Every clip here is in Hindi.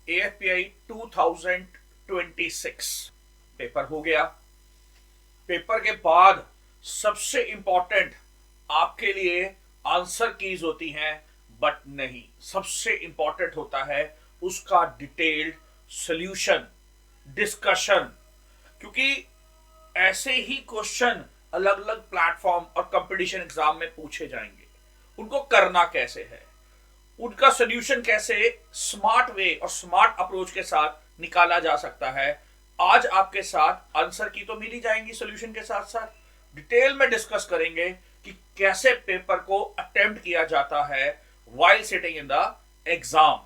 AFPI 2026 पेपर हो गया। पेपर के बाद सबसे इंपॉर्टेंट आपके लिए आंसर कीज होती हैं, बट नहीं, सबसे इंपॉर्टेंट होता है उसका डिटेल्ड सॉल्यूशन, डिस्कशन। क्योंकि ऐसे ही क्वेश्चन अलग अलग प्लेटफॉर्म और कंपटीशन एग्जाम में पूछे जाएंगे। उनको करना कैसे है, उनका सॉल्यूशन कैसे स्मार्ट वे और स्मार्ट अप्रोच के साथ निकाला जा सकता है, आज आपके साथ आंसर की तो मिल ही जाएंगी, सॉल्यूशन के साथ साथ डिटेल में डिस्कस करेंगे कि कैसे पेपर को अटेम्प्ट किया जाता है while sitting in the exam.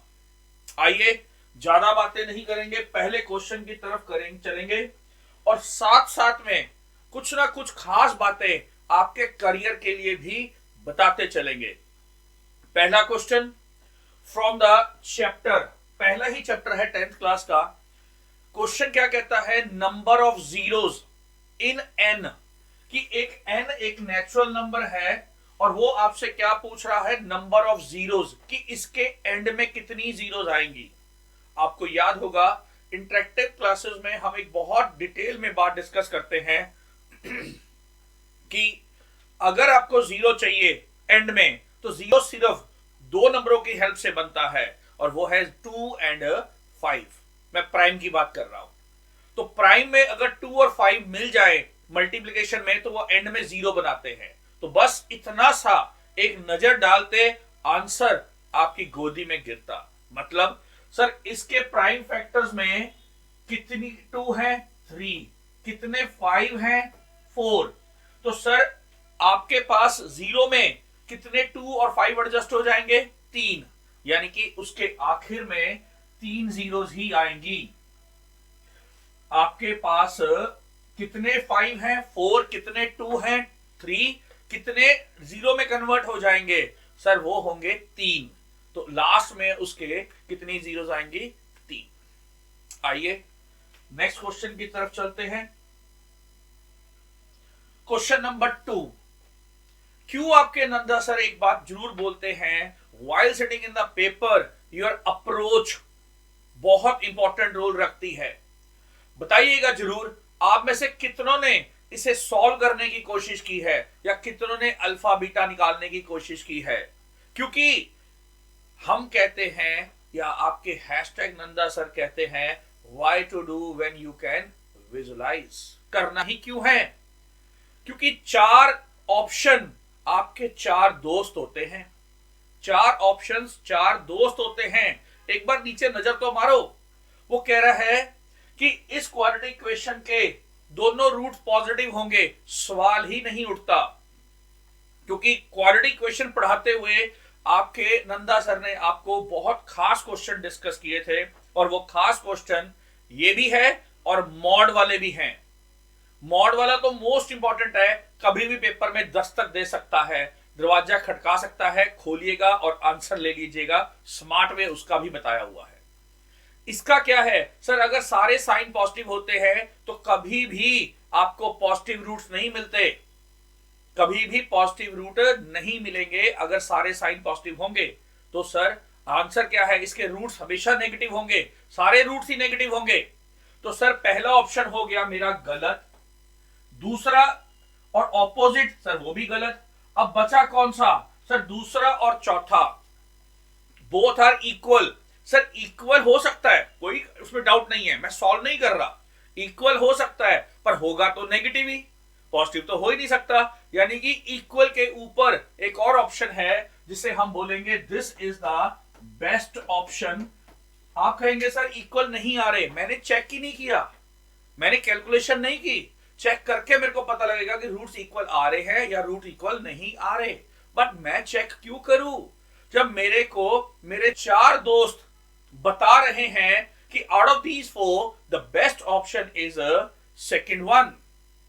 आइए ज्यादा बातें नहीं करेंगे, पहले क्वेश्चन की तरफ करेंगे चलेंगे और साथ साथ में कुछ ना कुछ खास बातें आपके करियर के लिए भी बताते चलेंगे। पहला क्वेश्चन फ्रॉम द चैप्टर, पहला ही चैप्टर है 10th क्लास का। क्वेश्चन क्या कहता है, number of zeros in an, कि एक एन एक नेचुरल नंबर है और वो आपसे क्या पूछ रहा है, नंबर ऑफ जीरोज, कि इसके एंड में कितनी जीरोज आएंगी। आपको याद होगा इंटरेक्टिव क्लासेस में हम एक बहुत डिटेल में बात डिस्कस करते हैं कि अगर आपको जीरो चाहिए एंड में, तो जीरो सिर्फ दो नंबरों की हेल्प से बनता है और वो है 2 and 5। मैं प्राइम की बात कर रहा हूं। तो प्राइम में अगर 2 और 5 मिल जाए मल्टीप्लिकेशन में, तो वो एंड में जीरो बनाते हैं। तो बस इतना सा एक नजर डालते आंसर आपकी गोदी में गिरता। मतलब सर इसके प्राइम फैक्टर्स में कितनी 2 है, 3, कितने 5 हैं, 4। तो सर आपके पास जीरो में कितने 2 और 5 एडजस्ट हो जाएंगे, 3, यानी कि उसके आखिर में 3 जीरोज ही आएंगी। आपके पास कितने 5 हैं, 4, कितने 2 हैं, 3, कितने जीरो में कन्वर्ट हो जाएंगे, सर वो होंगे 3। तो लास्ट में उसके कितनी जीरोज आएंगी, 3। आइए नेक्स्ट क्वेश्चन की तरफ चलते हैं। क्वेश्चन नंबर 2, क्यों आपके नंदा सर एक बात जरूर बोलते हैं, while sitting in the paper your approach बहुत इंपॉर्टेंट रोल रखती है। बताइएगा जरूर, आप में से कितनों ने इसे सॉल्व करने की कोशिश की है या कितनों ने अल्फा बीटा निकालने की कोशिश की है। क्योंकि हम कहते हैं या आपके हैशटैग नंदा सर कहते हैं, why to do when you can visualise, करना ही क्यों है। क्योंकि 4 ऑप्शन आपके 4 दोस्त होते हैं, 4 ऑप्शंस 4 दोस्त होते हैं। एक बार नीचे नजर तो मारो, वो कह रहा है कि इस क्वाड्रेटिक इक्वेशन के दोनों रूट पॉजिटिव होंगे, सवाल ही नहीं उठता। क्योंकि क्वाड्रेटिक इक्वेशन पढ़ाते हुए आपके नंदा सर ने आपको बहुत खास क्वेश्चन डिस्कस किए थे और वो खास क्वेश्चन ये भी है और मॉड वाले भी हैं। मॉड वाला तो मोस्ट इंपॉर्टेंट है, कभी भी पेपर में दस्तक दे सकता है, दरवाजा खटका सकता है, खोलिएगा और आंसर ले लीजिएगा। स्मार्ट वे उसका भी बताया हुआ है। इसका क्या है सर, अगर सारे साइन पॉजिटिव होते हैं तो कभी भी आपको पॉजिटिव रूट्स नहीं मिलते, कभी भी पॉजिटिव रूट नहीं मिलेंगे अगर सारे साइन पॉजिटिव होंगे। तो सर आंसर क्या है, इसके रूट्स हमेशा नेगेटिव होंगे, सारे रूट्स ही नेगेटिव होंगे। तो सर पहला ऑप्शन हो गया मेरा गलत, दूसरा और ऑपोजिट सर वो भी गलत। अब बचा कौन सा सर, दूसरा और चौथा, both are equal. Sir equal हो सकता है, कोई उसमें डाउट नहीं है, मैं सॉल्व नहीं कर रहा, इक्वल हो सकता है पर होगा तो नेगेटिव ही, पॉजिटिव तो हो ही नहीं सकता। यानी कि इक्वल के ऊपर एक और ऑप्शन है जिसे हम बोलेंगे this is the best option. आप कहेंगे सर इक्वल नहीं आ रहे, मैंने चेक ही नहीं किया, मैंने कैलकुलेशन नहीं की, चेक करके मेरे को पता लगेगा कि रूट्स इक्वल आ रहे हैं या रूट इक्वल नहीं आ रहे। बट मैं चेक क्यों करूं जब मेरे को मेरे 4 दोस्त बता रहे हैं कि out of these 4 the best option is second one,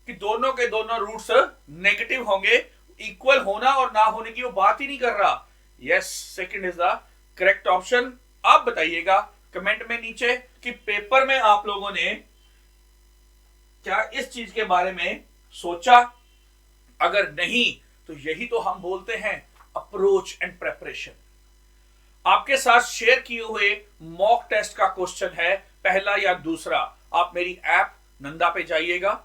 कि दोनों के दोनों रूट्स नेगेटिव होंगे, इक्वल होना और ना होने की वो बात ही नहीं कर रहा। Yes, second is the correct option. आप बताइएगा कमेंट में नीचे कि पेपर में आप लोगों ने क्या इस चीज के बारे में सोचा। अगर नहीं तो यही तो हम बोलते हैं अप्रोच एंड प्रेपरेशन। आपके साथ शेयर किए हुए मॉक टेस्ट का क्वेश्चन है, पहला या दूसरा। आप मेरी ऐप नंदा पे जाइएगा,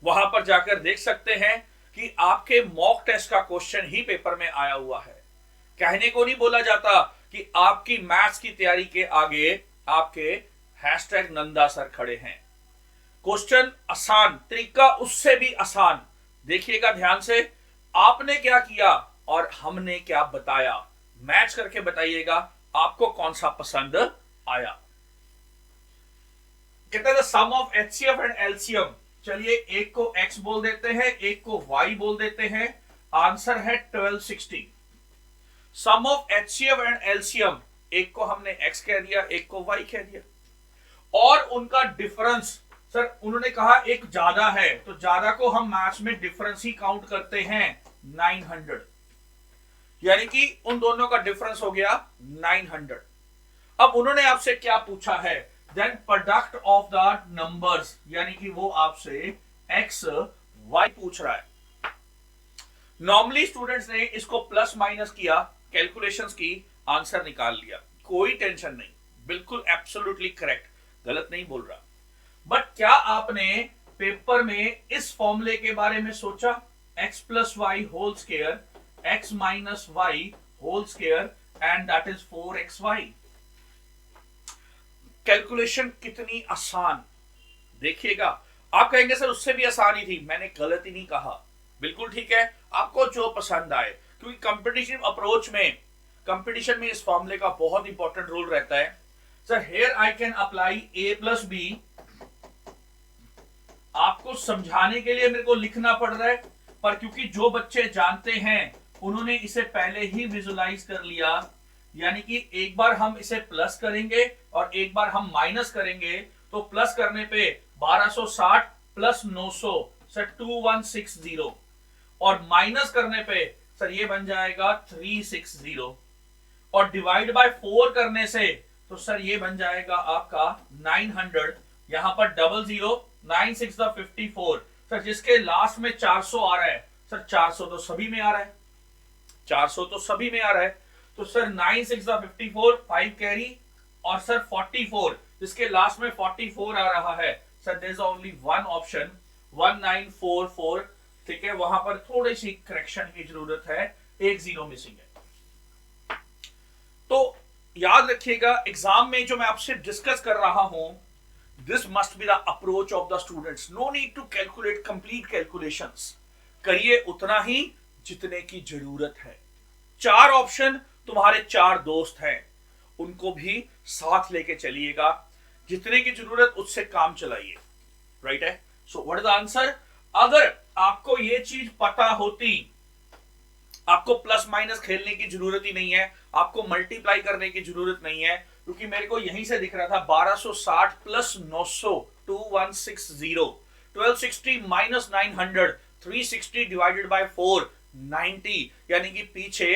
वहां पर जाकर देख सकते हैं कि आपके मॉक टेस्ट का क्वेश्चन ही पेपर में आया हुआ है। कहने को नहीं बोला जाता कि आपकी मैथ्स की तैयारी के आगे आपके हैशटैग नंदा सर खड़े हैं। क्वेश्चन आसान, तरीका उससे भी आसान। देखिएगा ध्यान से, आपने क्या किया और हमने क्या बताया, मैच करके बताइएगा आपको कौन सा पसंद आया। कहते हैं सम ऑफ एचसीएफ एंड एलसीएम। चलिए एक को x बोल देते हैं, एक को y बोल देते हैं। आंसर है 1260। सम ऑफ एचसीएफ एंड एलसीएम, एक को हमने x कह दिया, एक को y कह दिया, और उनका डिफरेंस। सर उन्होंने कहा एक ज्यादा है, तो ज्यादा को हम मैथ्स में डिफरेंस ही काउंट करते हैं 900, यानी कि उन दोनों का डिफरेंस हो गया 900। अब उन्होंने आपसे क्या पूछा है, then product of the numbers, यानी कि वो आपसे एक्स वाई पूछ रहा है। नॉर्मली स्टूडेंट्स ने इसको प्लस माइनस किया, कैलकुलेशंस की, आंसर निकाल लिया, कोई टेंशन नहीं, बिल्कुल एब्सोल्युटली करेक्ट, गलत नहीं बोल रहा। बट क्या आपने पेपर में इस फॉर्मूले के बारे में सोचा, x plus y whole square x minus y whole square and that is 4xy। Calculation कितनी आसान, देखिएगा। आप कहेंगे सर उससे भी आसान ही थी, मैंने गलत ही नहीं कहा, बिल्कुल ठीक है, आपको जो पसंद आए, क्योंकि कंपटीशन अप्रोच में, कंपटीशन में इस फॉर्मूले का बहुत इंपॉर्टेंट रोल रहता है। Sir here I can apply a plus b, आपको समझाने के लिए मेरे को लिखना पड़ रहा है, पर क्योंकि जो बच्चे जानते हैं उन्होंने इसे पहले ही विजुलाइज कर लिया, यानी कि एक बार हम इसे प्लस करेंगे और एक बार हम माइनस करेंगे, तो प्लस करने पे 1260 प्लस 900 सर 2160, और माइनस करने पे सर ये बन जाएगा 360, और डिवाइड बाय 4 करने से तो सर ये बन जाएगा आपका 900, यहां पर डबल 0, 9 6 54। सर जिसके लास्ट में 400 आ रहा है, सर 400 तो सभी में आ रहा है, 400 तो सभी में आ रहा है, तो सर 9 6 54, 5 कैरी, और सर 44 जिसके लास्ट में 44 आ रहा है, sir there is only one option 1944। ठीक है, वहां पर थोड़ी सी करेक्शन की जरूरत है, एक जीरो मिसिंग है। तो याद रखिएगा, एग्जाम में जो मैं आपसे डिस्कस कर रहा हूं, this must be the approach of the students. No need to calculate complete calculations. करिए उतना ही जितने की जरूरत है। 4 ऑप्शन तुम्हारे 4 दोस्त हैं, उनको भी साथ लेके चलिएगा, जितने की जरूरत उससे काम चलाइए, राइट है। So what is the answer? अगर आपको ये चीज पता होती, आपको प्लस माइनस खेलने की जरूरत ही नहीं है, आपको मल्टीप्लाई करने की जरूरत नहीं है, क्योंकि मेरे को यहीं से दिख रहा था 1260 प्लस 900 2160, 1260 माइनस 900 360 डिवाइडेड बाय 4 90, यानी कि पीछे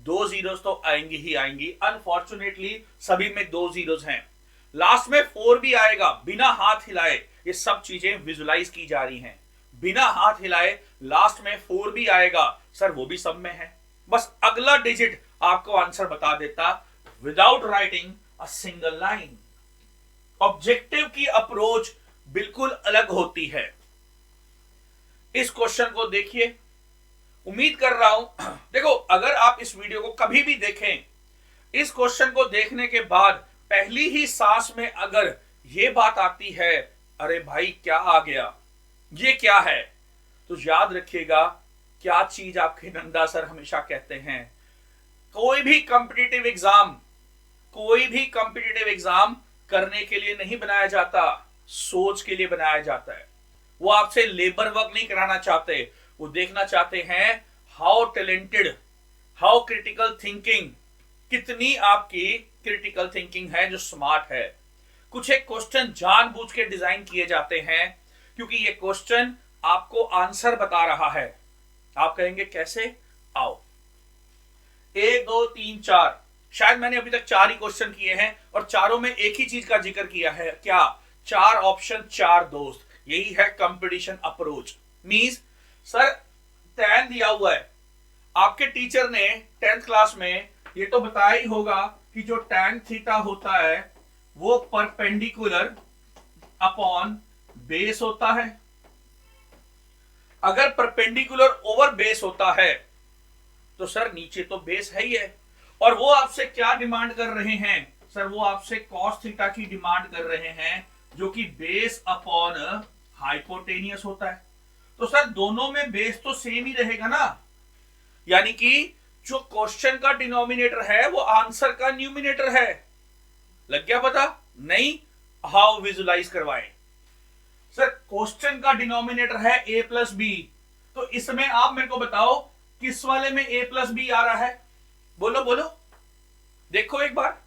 2 जीरोस तो आएंगी ही आएंगी। अनफॉर्चुनेटली सभी में 2 जीरोस हैं, लास्ट में 4 भी आएगा, बिना हाथ हिलाए ये सब चीजें विजुलाइज की जा रही हैं, बिना हाथ हिलाए लास्ट में 4 भी आएगा, सर वो भी सब में है, बस अगला डिजिट आपको आंसर बता देता without writing a single line. Objective की अप्रोच बिल्कुल अलग होती है। इस क्वेश्चन को देखिए, उम्मीद कर रहा हूं देखो, अगर आप इस वीडियो को कभी भी देखें, इस क्वेश्चन को देखने के बाद पहली ही सांस में अगर यह बात आती है, अरे भाई क्या आ गया, ये क्या है, तो याद रखिएगा क्या चीज आपके नंदा सर हमेशा कहते हैं, कोई भी कॉम्पिटिटिव एग्जाम करने के लिए नहीं बनाया जाता, सोच के लिए बनाया जाता है। वो आपसे लेबर वर्क नहीं कराना चाहते, वो देखना चाहते हैं how talented, how critical thinking, कितनी आपकी क्रिटिकल थिंकिंग है, जो स्मार्ट है। कुछ एक क्वेश्चन जानबूझ के डिजाइन किए जाते हैं, क्योंकि ये क्वेश्चन आपको आंसर बता रहा है। आप कहेंगे कैसे? आओ 1 2 3 4, शायद मैंने अभी तक 4 ही क्वेश्चन किए हैं और चारों में एक ही चीज का जिक्र किया है, क्या? 4 ऑप्शन 4 दोस्त, यही है competition approach. Means sir tan दिया हुआ है, आपके टीचर ने 10th क्लास में ये तो बताया ही होगा कि जो tan थीटा होता है वो परपेंडिकुलर अपॉन बेस होता है। अगर परपेंडिकुलर ओवर बेस होता है तो सर नीचे तो बेस है ही है, और वो आपसे क्या डिमांड कर रहे हैं सर, वो आपसे कॉस थीटा की डिमांड कर रहे हैं जो कि बेस अपॉन हाइपोटेनियस होता है। तो सर दोनों में बेस तो सेम ही रहेगा ना, यानी कि जो क्वेश्चन का डिनोमिनेटर है वो आंसर का न्यूमिनेटर है। लग गया पता? नहीं? हाउ विजुलाइज करवाएं सर? क्वेश्चन का डिनोमिनेटर है a प्लस बी, तो इसमें आप मेरे को बताओ किस वाले में a प्लस बी आ रहा है? बोलो बोलो, देखो एक बार,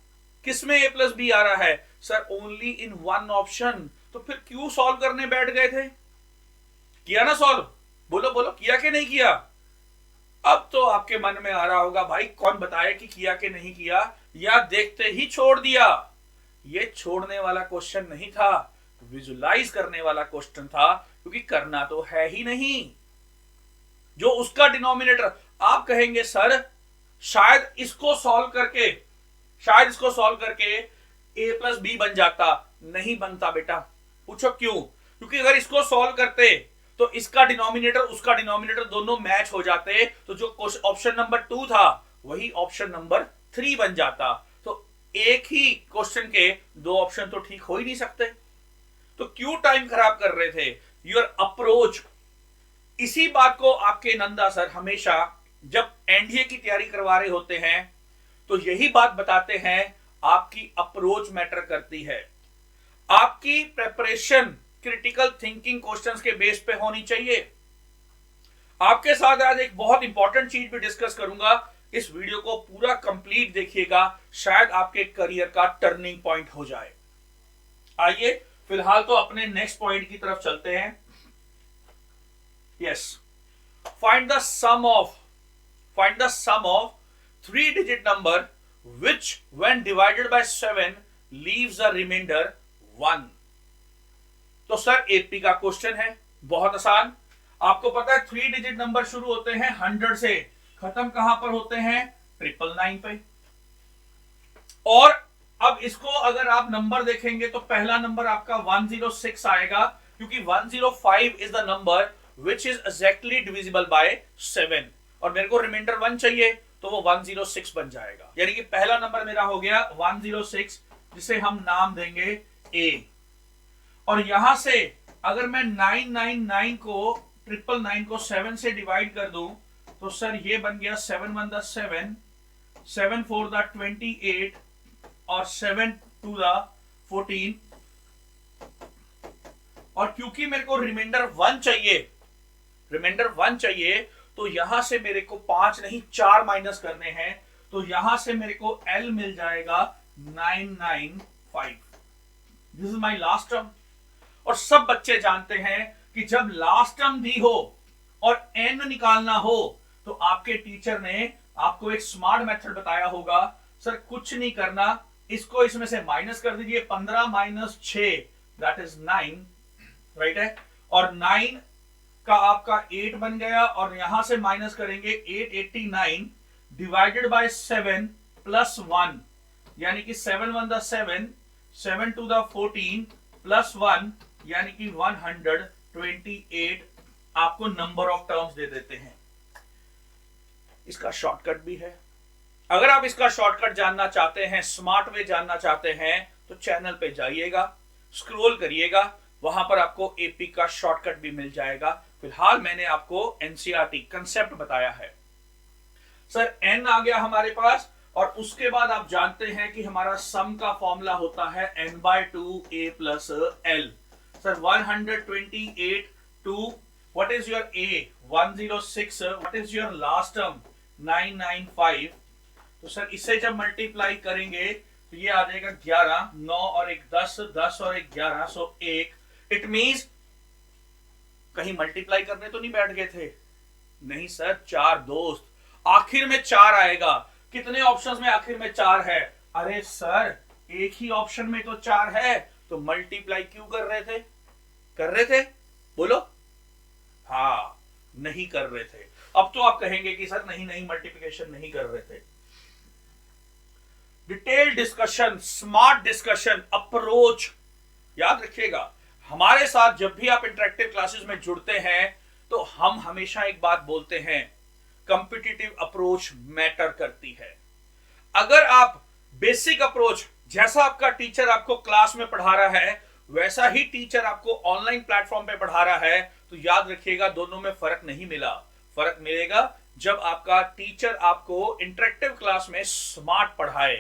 किस में a प्लस बी आ रहा है? Sir only in one option. तो फिर क्यों सॉल्व करने बैठ गए थे? किया ना सॉल्व? बोलो बोलो, किया कि नहीं किया? अब तो आपके मन में आ रहा होगा भाई कौन बताए कि किया कि नहीं किया, या देखते ही छोड़ दिया। ये छोड़ने वाला क्वेश्चन नहीं था, विजुलाइज करने वाला क्वेश्चन था, क्योंकि करना तो है ही नहीं। जो उसका डिनोमिनेटर, आप कहेंगे सर शायद इसको सॉल्व करके a प्लस बी बन जाता। नहीं बनता बेटा। पूछो क्यों? क्योंकि अगर इसको सॉल्व करते तो इसका डिनोमिनेटर उसका डिनोमिनेटर दोनों मैच हो जाते, तो जो ऑप्शन नंबर 2 था वही ऑप्शन नंबर 3 बन जाता। तो एक ही क्वेश्चन के दो ऑप्शन तो ठीक हो ही नहीं सकते। तो क्यों टाइम खराब कर रहे थे? Your approach. इसी बात को आपके नंदा सर हमेशा जब एनडीए की तैयारी करवा रहे होते हैं तो यही बात बताते हैं, आपकी अप्रोच मैटर करती है। आपकी प्रेपरेशन क्रिटिकल थिंकिंग क्वेश्चंस के बेस पे होनी चाहिए। आपके साथ आज एक बहुत इंपॉर्टेंट चीज भी डिस्कस करूंगा, इस वीडियो को पूरा कंप्लीट देखिएगा, शायद आपके करियर का टर्निंग पॉइंट हो जाए। आइए फिलहाल तो अपने नेक्स्ट पॉइंट की तरफ चलते हैं। Yes, find the sum of 3-digit number which when divided by 7 leaves a remainder 1। तो सर एपी का क्वेश्चन है, बहुत आसान। आपको पता है 3-digit नंबर शुरू होते हैं 100 से, खत्म कहां पर होते हैं? 999 पे। और अब इसको अगर आप नंबर देखेंगे तो पहला नंबर आपका 106 आएगा, क्योंकि 105 is the number which is exactly divisible by 7, और मेरे को रिमाइंडर 1 चाहिए तो वो 106 बन जाएगा। यानी कि पहला नंबर मेरा हो गया 106, जिसे हम नाम देंगे A। और यहां से अगर मैं 999 को 999 को 7 से डिवाइड कर दूं तो सर ये बन गया 7 1 द 7, 7 4 द 28 और 7 2 द 14। और क्योंकि मेरे को रिमाइंडर 1 चाहिए तो यहां से मेरे को 5 नहीं 4 माइनस करने हैं, तो यहां से मेरे को L मिल जाएगा 995। This is my last term. और सब बच्चे जानते हैं कि जब लास्ट टर्म दी हो और n निकालना हो तो आपके टीचर ने आपको एक स्मार्ट मेथड बताया होगा। सर कुछ नहीं करना, इसको इसमें से माइनस कर दीजिए, 15 माइनस 6 दैट इज 9, राइट है। और 9 का आपका 8 बन गया, और यहां से माइनस करेंगे 889 डिवाइडेड बाय 7 प्लस 1, यानी कि 7 1 द 7, 7 2 द 14 प्लस 1, यानी कि 128 आपको नंबर ऑफ टर्म्स दे देते हैं। इसका शॉर्टकट भी है। अगर आप इसका शॉर्टकट जानना चाहते हैं, स्मार्ट वे जानना चाहते हैं, तो चैनल पे जाइएगा, स्क्रॉल करिएगा, वहां पर आपको एपी का शॉर्टकट भी मिल जाएगा। फिलहाल मैंने आपको एनसीईआरटी कंसेप्ट बताया है। सर एन आ गया हमारे पास, और उसके बाद आप जानते हैं कि हमारा सम का फॉर्मूला होता है n/2 a plus l। Sir 128 to what is your a 106, what is your last term 995। तो सर इसे जब मल्टीप्लाई करेंगे तो ये आ जाएगा 11, 9 और 1 10, 10 और 1 11, सो 1। इट मींस कहीं मल्टीप्लाई करने तो नहीं बैठ गए थे? नहीं सर, 4 दोस्त, आखिर में 4 आएगा। कितने ऑप्शंस में आखिर में 4 है? अरे सर एक ही ऑप्शन में तो 4 है, तो मल्टीप्लाई क्यों कर रहे थे? बोलो। हाँ, नहीं कर रहे थे। अब तो आप कहेंगे कि सर नहीं मल्टीप्लिकेशन नहीं कर रहे थे। Detail discussion, smart discussion, approach. याद रखिएगा, हमारे साथ जब भी आप इंटरेक्टिव क्लासेस में जुड़ते हैं तो हम हमेशा एक बात बोलते हैं, कॉम्पिटिटिव अप्रोच मैटर करती है। अगर आप बेसिक अप्रोच, जैसा आपका टीचर आपको क्लास में पढ़ा रहा है वैसा ही टीचर आपको ऑनलाइन प्लेटफॉर्म पे पढ़ा रहा है, तो याद रखिएगा दोनों में फर्क नहीं मिला। फर्क मिलेगा जब आपका टीचर आपको इंटरेक्टिव क्लास में स्मार्ट पढ़ाए।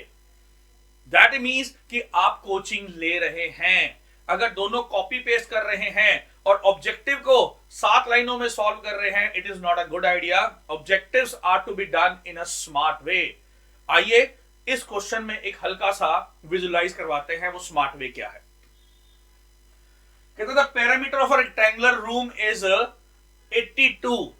दैट मीन्स कि आप कोचिंग ले रहे हैं। अगर दोनों कॉपी पेस्ट कर रहे हैं और ऑब्जेक्टिव को 7 लाइनों में सॉल्व कर रहे हैं, it is not a good idea. Objectives are to be done in a smart way. आइए इस क्वेश्चन में एक हल्का सा विजुलाइज करवाते हैं, वो स्मार्ट वे क्या है। कहते the parameter of a rectangular room is 82।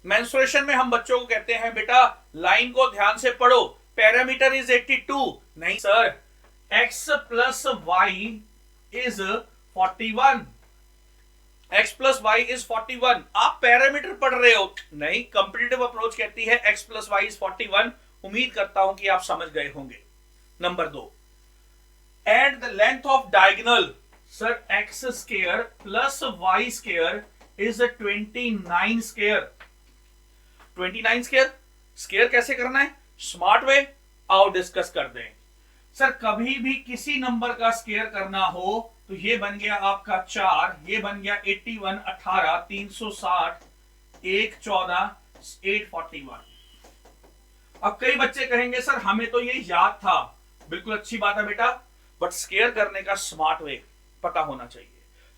Mensuration में हम बच्चों को कहते हैं बेटा लाइन को ध्यान से पढ़ो, पैरामीटर इज 82। नहीं sir, x plus y is 41। x plus y is 41। आप पैरामीटर पढ़ रहे हो। नहीं, कॉम्पिटिटिव अप्रोच कहती है x प्लस वाई इज 41। उम्मीद करता हूं कि आप समझ गए होंगे। Number 2, and the length of diagonal, sir x square plus y square is 29 square. 29 square, square कैसे करना है? Smart way. आओ डिस्कस कर दें। सर कभी भी किसी नंबर का स्क्वायर करना हो तो ये बन गया आपका 4, ये बन गया 81, 18, 360, 1, 14, 841। अब कई बच्चे कहेंगे सर हमें तो ये याद था। बिल्कुल अच्छी बात है बेटा, बट स्क्वायर करने का स्मार्ट वे पता होना चाहिए।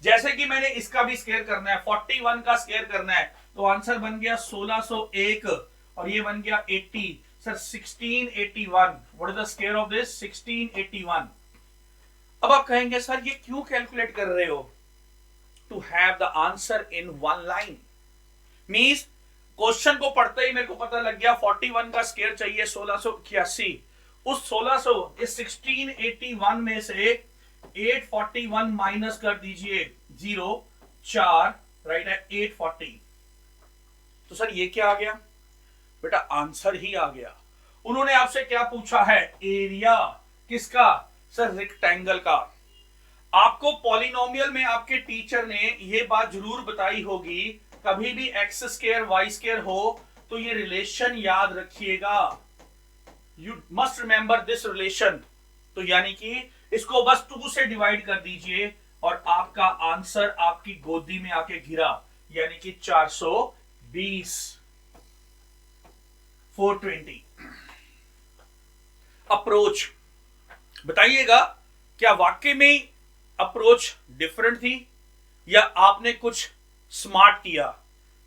जैसे कि मैंने इसका भी स्क्वायर करना है, 41 का स्क्वायर करना है, तो आंसर बन गया 1601 और ये बन गया 80। Sir 1681, what is the square of this? 1681। अब आप कहेंगे सर ये क्यों कैलकुलेट कर रहे हो? To have the answer in one line. Means question को पढ़ते ही मेरे को पता लग गया 41 का स्क्वायर चाहिए 1681। उस 1600 इस 1681 में से 841 माइनस कर दीजिए, 0, 4, राइट है 840। तो सर ये क्या आ गया? बेटा आंसर ही आ गया। उन्होंने आपसे क्या पूछा है? एरिया किसका? सर रेक्टेंगल का। आपको पॉलिनोमियल में आपके टीचर ने ये बात जरूर बताई होगी, कभी भी एक्स स्क्वायर वाई स्क्वायर हो तो ये रिलेशन याद रखिएगा। You must remember this relation. तो यानी कि इसको बस 2 से डिवाइड कर दीजिए और आपका आंसर आपकी गोदी में आके गिरा, यानी कि 420, 420। अप्रोच बताइएगा, क्या वाकई में अप्रोच डिफरेंट थी या आपने कुछ स्मार्ट किया?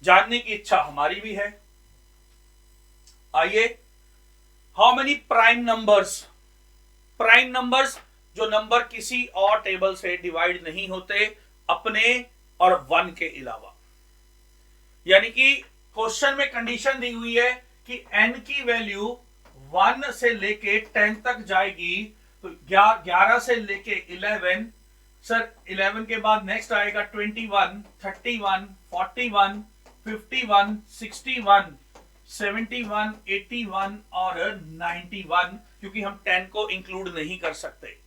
जानने की इच्छा हमारी भी है। आइए, how many prime numbers? Prime numbers जो नंबर किसी और टेबल से डिवाइड नहीं होते अपने और 1 के अलावा। यानी कि क्वेश्चन में कंडीशन दी हुई है कि n की वैल्यू 1 से लेके 10 तक जाएगी, तो 11 से लेके 11, सर 11 के बाद नेक्स्ट आएगा 21, 31, 41, 51, 61, 71, 81 और 91, क्योंकि हम 10 को इंक्लूड नहीं कर सकते।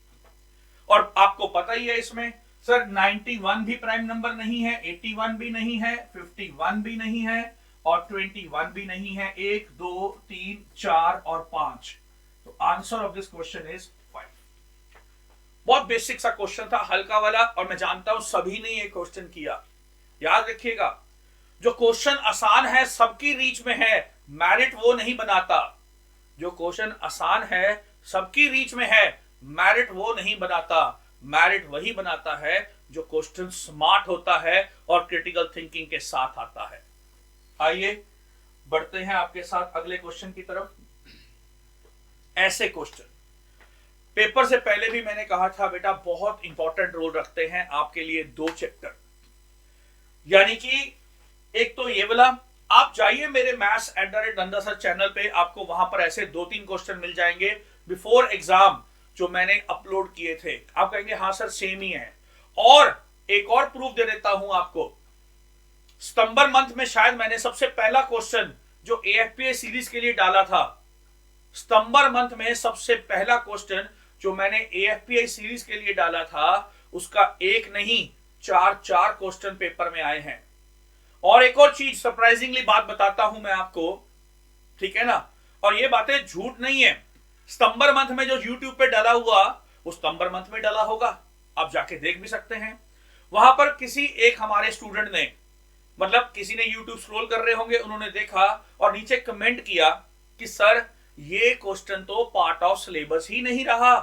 और आपको पता ही है इसमें सर 91 भी प्राइम नंबर नहीं है, 81 भी नहीं है, 51 भी नहीं है और 21 भी नहीं है। 1, 2, 3, 4 और 5। तो answer of this question is 5। बहुत बेसिक सा क्वेश्चन था, हल्का वाला, और मैं जानता हूं सभी ने ये क्वेश्चन किया। याद रखिएगा, जो क्वेश्चन आसान है सबकी रीच में है, मेरिट वो नहीं बनाता। जो क्वेश्चन आसान है सबकी रीच में है, मेरिट वो नहीं बनाता। मेरिट वही बनाता है जो क्वेश्चन स्मार्ट होता है और क्रिटिकल थिंकिंग के साथ आता है। आइए बढ़ते हैं आपके साथ अगले क्वेश्चन की तरफ। ऐसे क्वेश्चन पेपर से पहले भी मैंने कहा था बेटा बहुत इंपॉर्टेंट रोल रखते हैं आपके लिए 2 चैप्टर। यानी कि एक तो ये वाला, आप जाइए मेरे maths@nanda चैनल पे, आपको वहां पर ऐसे 2-3 क्वेश्चन मिल जाएंगे बिफोर एग्जाम जो मैंने अपलोड किए थे। आप कहेंगे हाँ सर सेम ही है। और एक और प्रूफ दे देता हूं आपको, सितंबर मंथ में शायद मैंने सबसे पहला क्वेश्चन जो AFPA सीरीज के लिए डाला था, सितंबर मंथ में सबसे पहला क्वेश्चन जो मैंने एएफपीआई सीरीज के लिए डाला था, उसका एक नहीं चार क्वेश्चन पेपर में आए हैं। और एक और चीज सरप्राइजिंगली बात बताता हूं मैं आपको, ठीक है ना, और ये बातें झूठ नहीं है। सितंबर मंथ में जो यूट्यूब पे डाला हुआ वो सितंबर मंथ में डाला होगा, आप जाके देख भी सकते हैं। वहां पर किसी एक हमारे स्टूडेंट ने, मतलब किसी ने यूट्यूब स्क्रॉल कर रहे होंगे, उन्होंने देखा और नीचे कमेंट किया कि सर ये क्वेश्चन तो पार्ट ऑफ सिलेबस ही नहीं रहा,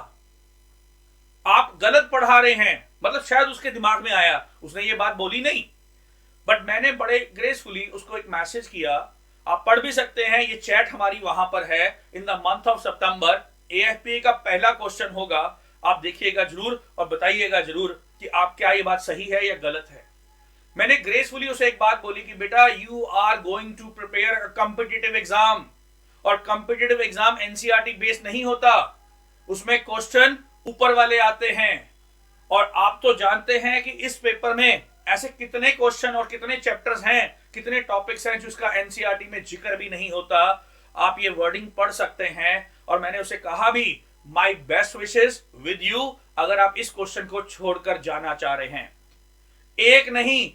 आप गलत पढ़ा रहे हैं। मतलब शायद उसके दिमाग में आया, उसने ये बात बोली नहीं, बट मैंने बड़े ग्रेसफुली उसको एक मैसेज किया। आप पढ़ भी सकते हैं, ये चैट हमारी वहां पर है। इन द मंथ ऑफ सितंबर एएफपीआई का पहला क्वेश्चन होगा, आप देखिएगा जरूर और बताइएगा जरूर कि आप क्या ये बात सही है या गलत है। मैंने ग्रेसफुली उसे एक बात बोली कि बेटा you are going to prepare a competitive exam, और कॉम्पिटिटिव एग्जाम एनसीईआरटी बेस्ड नहीं होता, उसमें क्वेश्चन ऊपर वाले आते हैं। और आप तो जानते हैं कि इस पेपर में ऐसे कितने क्वेश्चन और कितने चैप्टर्स हैं, कितने टॉपिक्स हैं जिसका एनसीईआरटी में जिक्र भी नहीं होता। आप ये वर्डिंग पढ़ सकते हैं। और मैंने उसे कहा भी, my best wishes with you, अगर आप इस क्वेश्चन को छोड़कर जाना चाह रहे हैं। एक नहीं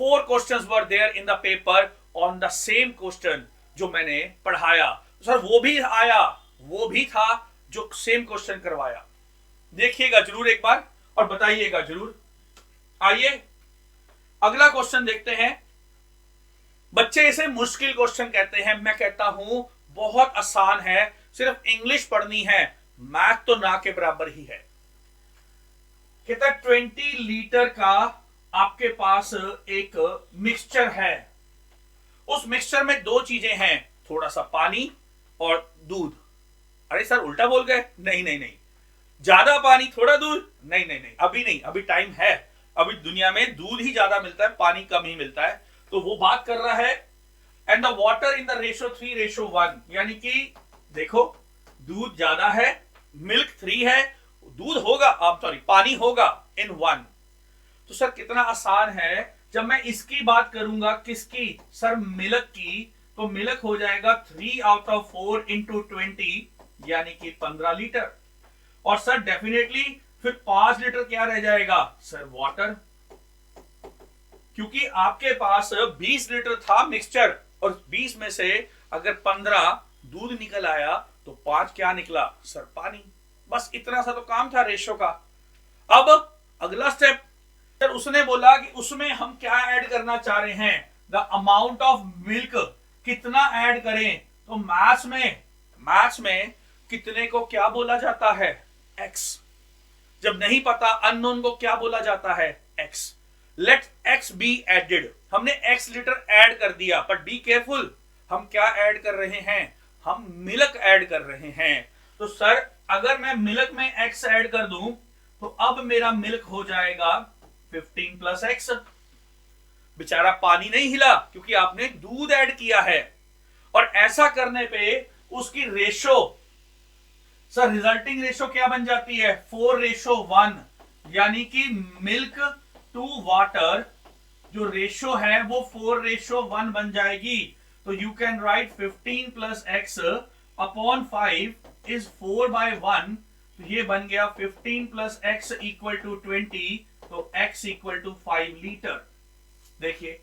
4 questions were there in the paper on the same question जो मैंने पढ़ाया। सर वो भी आया, वो भी था जो सेम क्वेश्चन करवाया। देखिएगा जरूर एक बार और बताइएगा जरूर। आइए अगला क्वेश्चन देखते हैं। बच्चे इसे मुश्किल क्वेश्चन कहते हैं, मैं कहता हूं बहुत आसान है, सिर्फ इंग्लिश पढ़नी है, मैथ तो ना के बराबर ही है। कहता 20 लीटर का आपके पास एक मिक्सचर है, उस मिक्सचर में 2 चीजें हैं, थोड़ा सा पानी और दूध। अरे सर उल्टा बोल गए, नहीं नहीं नहीं, ज्यादा पानी थोड़ा दूध, नहीं नहीं नहीं, अभी नहीं, अभी टाइम है, अभी दुनिया में दूध ही ज्यादा मिलता है, पानी कम ही मिलता है। तो वो बात कर रहा है and the water in the ratio 3:1, यानी कि देखो दूध ज्यादा है, मिल्क 3 है, दूध होगा, आप सॉरी पानी होगा इन 1। तो सर कितना आसान है। जब मैं इसकी बात करूंगा, किसकी सर, मिल्क की, तो मिल्क हो जाएगा 3/4 इंटू 20, यानी कि 15 लीटर। और सर डेफिनेटली फिर 5 लीटर क्या रह जाएगा सर, वाटर, क्योंकि आपके पास 20 लीटर था मिक्सचर और 20 में से अगर 15 दूध निकल आया तो 5 क्या निकला सर, पानी। बस इतना सा तो काम था रेशो का। अब अगला स्टेप, सर उसने बोला कि उसमें हम क्या ऐड करना चाह रहे हैं, द अमाउंट ऑफ मिल्क, कितना ऐड करें। तो मैथ्स में कितने को क्या बोला जाता है, एक्स। जब नहीं पता अननोन को क्या बोला जाता है, x. Let x be added, हमने एक्स लीटर ऐड कर दिया, बट बी केयरफुल, हम क्या ऐड कर रहे हैं, हम मिल्क ऐड कर रहे हैं। तो सर अगर मैं मिल्क में एक्स ऐड कर दूं तो अब मेरा मिल्क हो जाएगा 15 + x। बेचारा पानी नहीं हिला क्योंकि आपने दूध ऐड किया है। और ऐसा करने पे उसकी रेशो, सर रिजल्टिंग रेशो क्या बन जाती है, 4:1, यानी कि मिल्क टू वाटर जो रेशो है वो 4:1 बन जाएगी। तो you can write 15 + x upon 5 is 4/1। तो ये बन गया 15 + x = 20, तो x = 5 लीटर। देखिए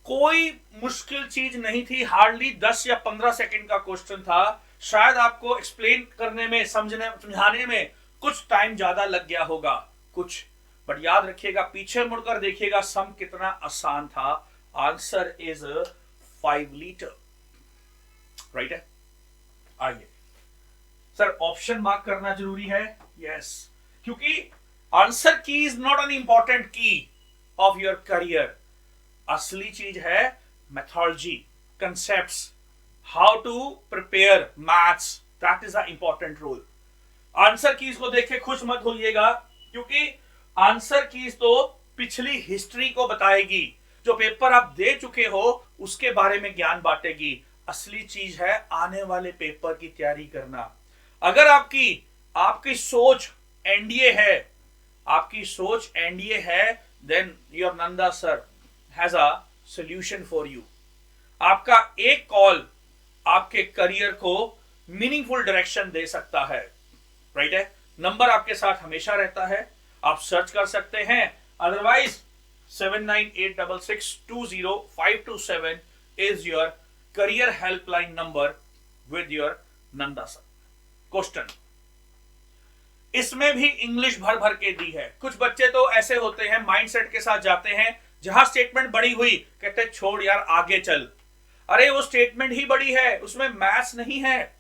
कोई मुश्किल चीज नहीं थी, हार्डली 10 या 15 सेकंड का क्वेश्चन था। शायद आपको एक्सप्लेन करने में, समझाने में कुछ टाइम ज्यादा लग गया होगा कुछ, बट याद रखिएगा, पीछे मुड़कर देखिएगा सम कितना आसान था। आंसर इज 5 लीटर, राइट है। आइए सर ऑप्शन मार्क करना जरूरी है, यस, क्योंकि answer key is not an important key of your career. असली चीज है methodology, concepts, how to prepare maths, that is the important role. Answer keys को देख के खुश मत होइएगा, क्योंकि आंसर कीज तो पिछली हिस्ट्री को बताएगी, जो पेपर आप दे चुके हो उसके बारे में ज्ञान बांटेगी। असली चीज है आने वाले पेपर की तैयारी करना। अगर आपकी सोच एनडीए है, आपकी सोच एनडीए है, then your Nanda sir has a solution for you. आपका एक कॉल आपके करियर को मीनिंगफुल डायरेक्शन दे सकता है, राइट है। नंबर आपके साथ हमेशा रहता है, आप सर्च कर सकते हैं, otherwise 7986620527 is your career helpline number with your Nanda sir. Question इसमें भी इंग्लिश भर भर के दी है। कुछ बच्चे तो ऐसे होते हैं, माइंडसेट के साथ जाते हैं, जहां स्टेटमेंट बड़ी हुई कहते छोड़ यार आगे चल। अरे वो स्टेटमेंट ही बड़ी है, उसमें मैथ्स नहीं है।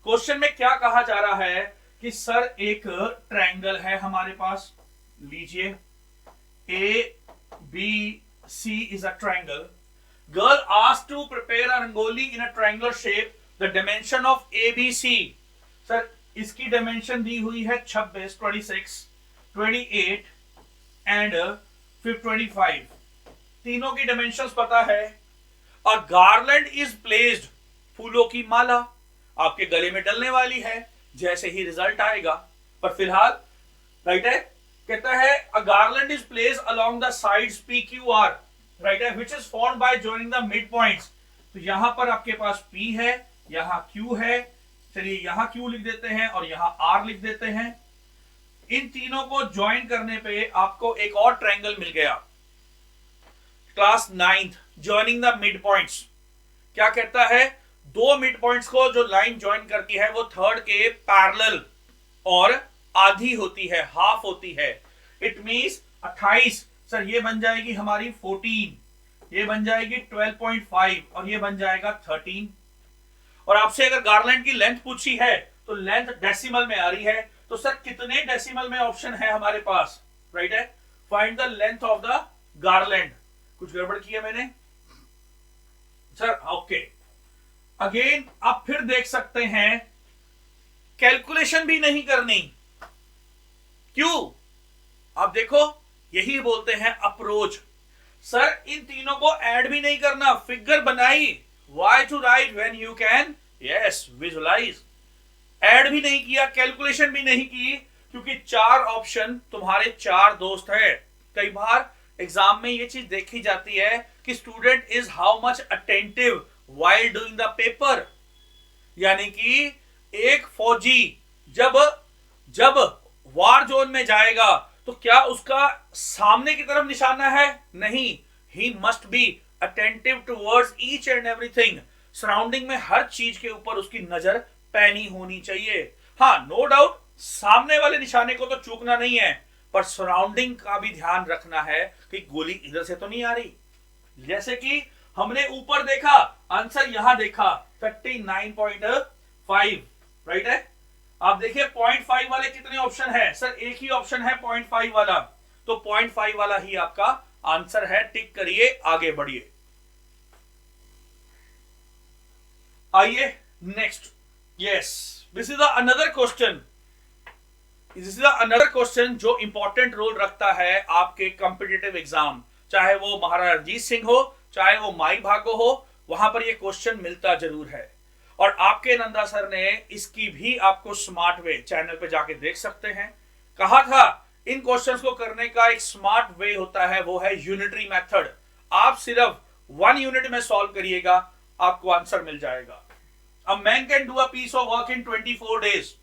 क्वेश्चन में क्या कहा जा रहा है कि सर एक ट्रायंगल है हमारे पास, लीजिए ABC is a triangle. Girl asked to prepare a rangoli in a triangular shape. The dimension of ABC. Sir इसकी डायमेंशन दी हुई है 26, 26, 28 एंड फिर 25। तीनों की डायमेंशंस पता है। A garland is placed, फूलों की माला आपके गले में डलने वाली है जैसे ही रिजल्ट आएगा। पर फिलहाल राइट है, कहता है a garland is placed along the sides PQR, right है, which is formed by joining the midpoints। तो यहां पर आपके पास P है, यहां Q है, चलिए यहां Q लिख देते हैं और यहां R लिख देते हैं। इन तीनों को ज्वाइन करने पे आपको एक और ट्रायंगल मिल गया। Class 9th, joining the mid points. क्या कहता है, दो मिड पॉइंट्स को जो लाइन ज्वाइन करती है वो थर्ड के पैरेलल और आधी होती है, हाफ होती है। इट मींस 28, सर ये बन जाएगी हमारी 14, ये बन जाएगी 12.5 और ये बन जाएगा 13। और आपसे अगर गारलैंड की लेंथ पूछी है तो लेंथ डेसिमल में आ रही है, तो सर कितने डेसिमल में ऑप्शन है हमारे पास, राइट है। Find the length of the garland. कुछ गड़बड़ किया मैंने सर? ओके, अगेन आप फिर देख सकते हैं, कैलकुलेशन भी नहीं करनी। क्यों? आप देखो, यही बोलते हैं अप्रोच। सर इन तीनों को ऐड भी नहीं करना, फिगर बनाई। Why to write when you can yes visualise. Add भी नहीं किया, कैलकुलेशन भी नहीं की, क्योंकि चार ऑप्शन तुम्हारे चार दोस्त हैं। कई बार एग्जाम में ये चीज देखी जाती है कि student is how much attentive while doing the paper. यानी कि एक फौजी जब वार जोन में जाएगा तो क्या उसका सामने की तरफ निशाना है? नहीं, he must be attentive towards each and everything. Surrounding में हर चीज के ऊपर उसकी नजर पैनी होनी चाहिए। हाँ, नो डाउट सामने वाले निशाने को तो चूकना नहीं है, पर सराउंडिंग का भी ध्यान रखना है कि गोली इधर से तो नहीं आ रही। जैसे कि हमने ऊपर देखा, आंसर यहां देखा 39.5, राइट है। आप देखिए 0.5 वाले कितने ऑप्शन है? सर एक ही ऑप्शन है 0.5 वाला, तो 0.5 वाला ही आपका आंसर है। टिक करिए, आगे बढ़िए। आइए next. Yes, this is another question. This is another question जो इंपॉर्टेंट रोल रखता है आपके कॉम्पिटिटिव एग्जाम, चाहे वो महाराजा रणजीत सिंह हो, चाहे वो माई भागो हो, वहां पर ये क्वेश्चन मिलता जरूर है। और आपके नंदा सर ने इसकी भी आपको स्मार्ट वे चैनल पे जाके देख सकते हैं। कहा था इन क्वेश्चंस को करने का एक स्मार्ट वे होता है, वो है यूनिटरी मेथड। आप सिर्फ 1 यूनिट में सॉल्व करिएगा, आपको आंसर मिल जाएगा। A man can do a piece of work in 24 days.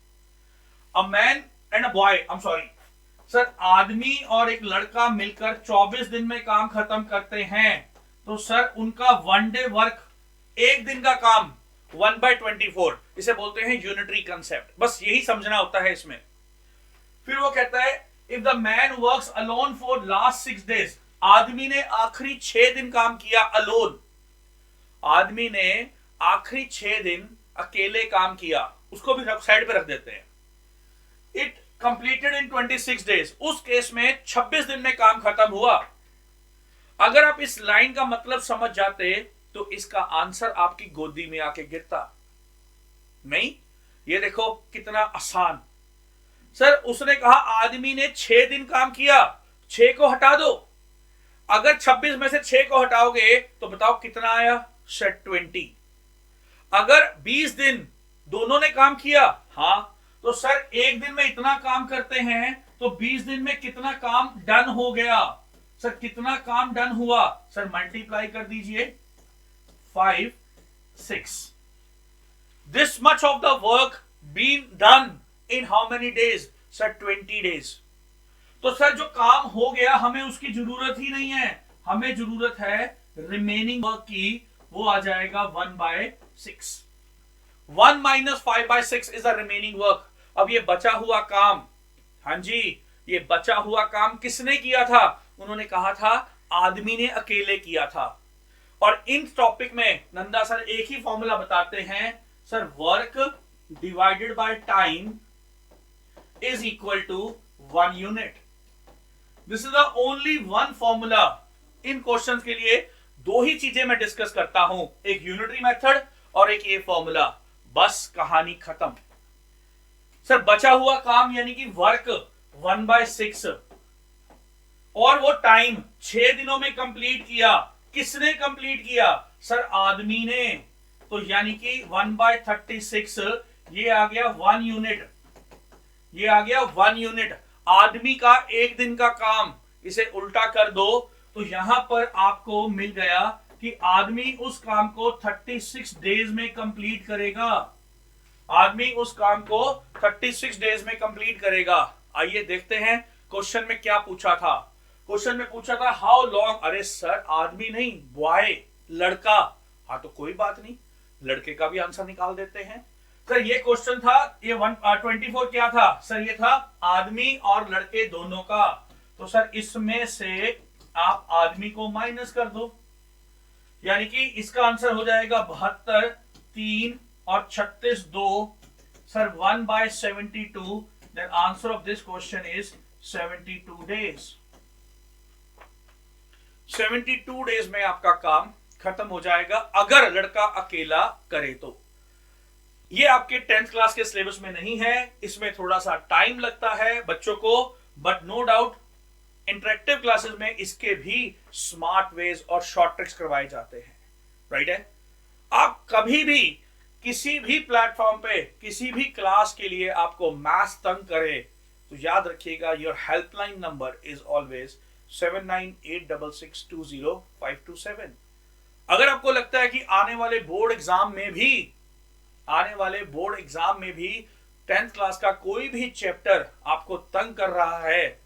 A man and a boy, I am sorry sir, आदमी और एक लड़का मिलकर 24 दिन में काम खत्म करते हैं, तो सर उनका 1 डे वर्क, एक दिन का काम 1/24, इसे बोलते हैं यूनिटरी कंसेप्ट। बस यही समझना होता है इसमें। फिर वो कहता है if the man works alone for last 6 days, आदमी ने आखिरी 6 दिन काम किया अलोन। आदमी ने आखिरी 6 दिन अकेले काम किया, उसको भी साइड पे रख देते हैं। इट कंप्लीटेड इन 26 डेज, उस केस में 26 दिन में काम खत्म हुआ। अगर आप इस लाइन का मतलब समझ जाते तो इसका आंसर आपकी गोदी में आके गिरता। नहीं, ये देखो कितना आसान। सर उसने कहा आदमी ने 6 दिन काम किया, 6 को हटा दो। अगर 26 में से 6 को हटाओगे तो बताओ कितना आया? सेट 20। अगर 20 दिन दोनों ने काम किया, हाँ, तो सर एक दिन में इतना काम करते हैं तो 20 दिन में कितना काम डन हो गया? सर कितना काम डन हुआ? सर मल्टीप्लाई कर दीजिए 5, 6। This much of the work been done in how many days? Sir 20 days. तो सर जो काम हो गया हमें उसकी जरूरत ही नहीं है, हमें जरूरत है रिमेनिंग वर्क की, वो आ जाएगा 1/6। 1 - 5/6 इज द रिमेनिंग वर्क। अब ये बचा हुआ काम, हाँ जी, ये बचा हुआ काम किसने किया था? उन्होंने कहा था आदमी ने अकेले किया था। और इन टॉपिक में नंदा सर एक ही फॉर्मूला बताते हैं sir, work divided by time is equal to 1 unit. This is the only one formula. इन क्वेश्चंस के लिए दो ही चीजें मैं डिस्कस करता हूं, एक यूनिटरी मेथड और एक ये फॉर्मूला, बस कहानी खत्म। सर बचा हुआ काम यानी कि वर्क 1/6 और वो टाइम 6 दिनों में कंप्लीट किया। किसने कंप्लीट किया? सर आदमी ने। तो यानी कि 1/36 ये आ गया 1 यूनिट, ये आ गया 1 यूनिट। आदमी का एक दिन का काम, इसे उल्टा कर दो तो यहां पर आपको मिल गया कि आदमी उस काम को 36 डेज में कंप्लीट करेगा। आदमी उस काम को 36 डेज में कंप्लीट करेगा। आइए देखते हैं क्वेश्चन में क्या पूछा था। क्वेश्चन में पूछा था हाउ लॉन्ग। अरे सर आदमी नहीं, बॉय, लड़का। हाँ तो कोई बात नहीं, लड़के का भी आंसर निकाल देते हैं। सर ये क्वेश्चन था, ये 124 क्या था? सर ये था आदमी और लड़के दोनों का। तो सर इसमें से आप आदमी को माइनस कर दो, यानी कि इसका आंसर हो जाएगा 72, 3 और 36 2। Sir 1/72। Then answer of this question is 72 days. 72 days में आपका काम खत्म हो जाएगा अगर लड़का अकेला करे तो। ये आपके 10th क्लास के सिलेबस में नहीं है, इसमें थोड़ा सा टाइम लगता है बच्चों को, but no doubt interactive classes में इसके भी स्मार्ट वेज और शॉर्ट ट्रिक्स करवाए जाते हैं। राइट है? आप कभी भी किसी भी प्लेटफॉर्म पे किसी भी क्लास के लिए आपको मैथ्स तंग करे तो याद रखिएगा your helpline number is always 7986620527। अगर आपको लगता है कि आने वाले बोर्ड एग्जाम में भी 10th क्लास का कोई भी चैप्टर आपको तंग कर रहा है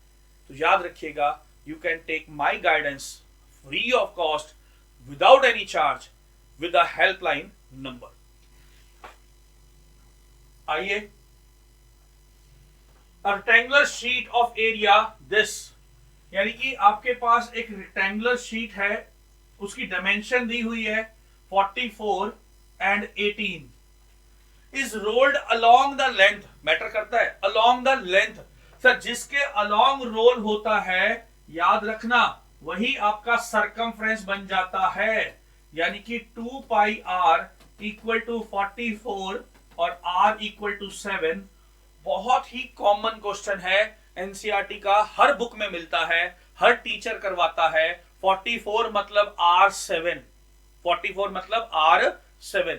तो याद रखिएगा you can take my guidance free of cost without any charge with the helpline number. आइए, rectangular sheet of area this, यानी कि आपके पास एक रेक्टेंगुलर शीट है, उसकी डायमेंशन दी हुई है 44 and 18 is rolled along the length. Matter करता है अलोंग द लेंथ। सर जिसके अलोंग रोल होता है, याद रखना, वही आपका सरकमफ्रेंस बन जाता है, यानी कि 2πr इक्वल टू 44 और r इक्वल टू 7। बहुत ही कॉमन क्वेश्चन है, एनसीईआरटी का, हर बुक में मिलता है, हर टीचर करवाता है। 44 मतलब r7, 44 मतलब r7।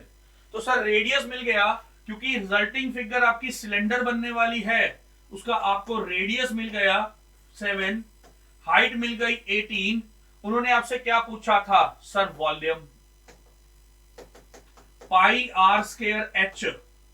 तो सर रेडियस मिल गया, क्योंकि रिजल्टिंग फिगर आपकी सिलेंडर बनने वाली है, उसका आपको रेडियस मिल गया 7, हाइट मिल गई 18। उन्होंने आपसे क्या पूछा था? सर वॉल्यूम, पाई r स्क्वायर h,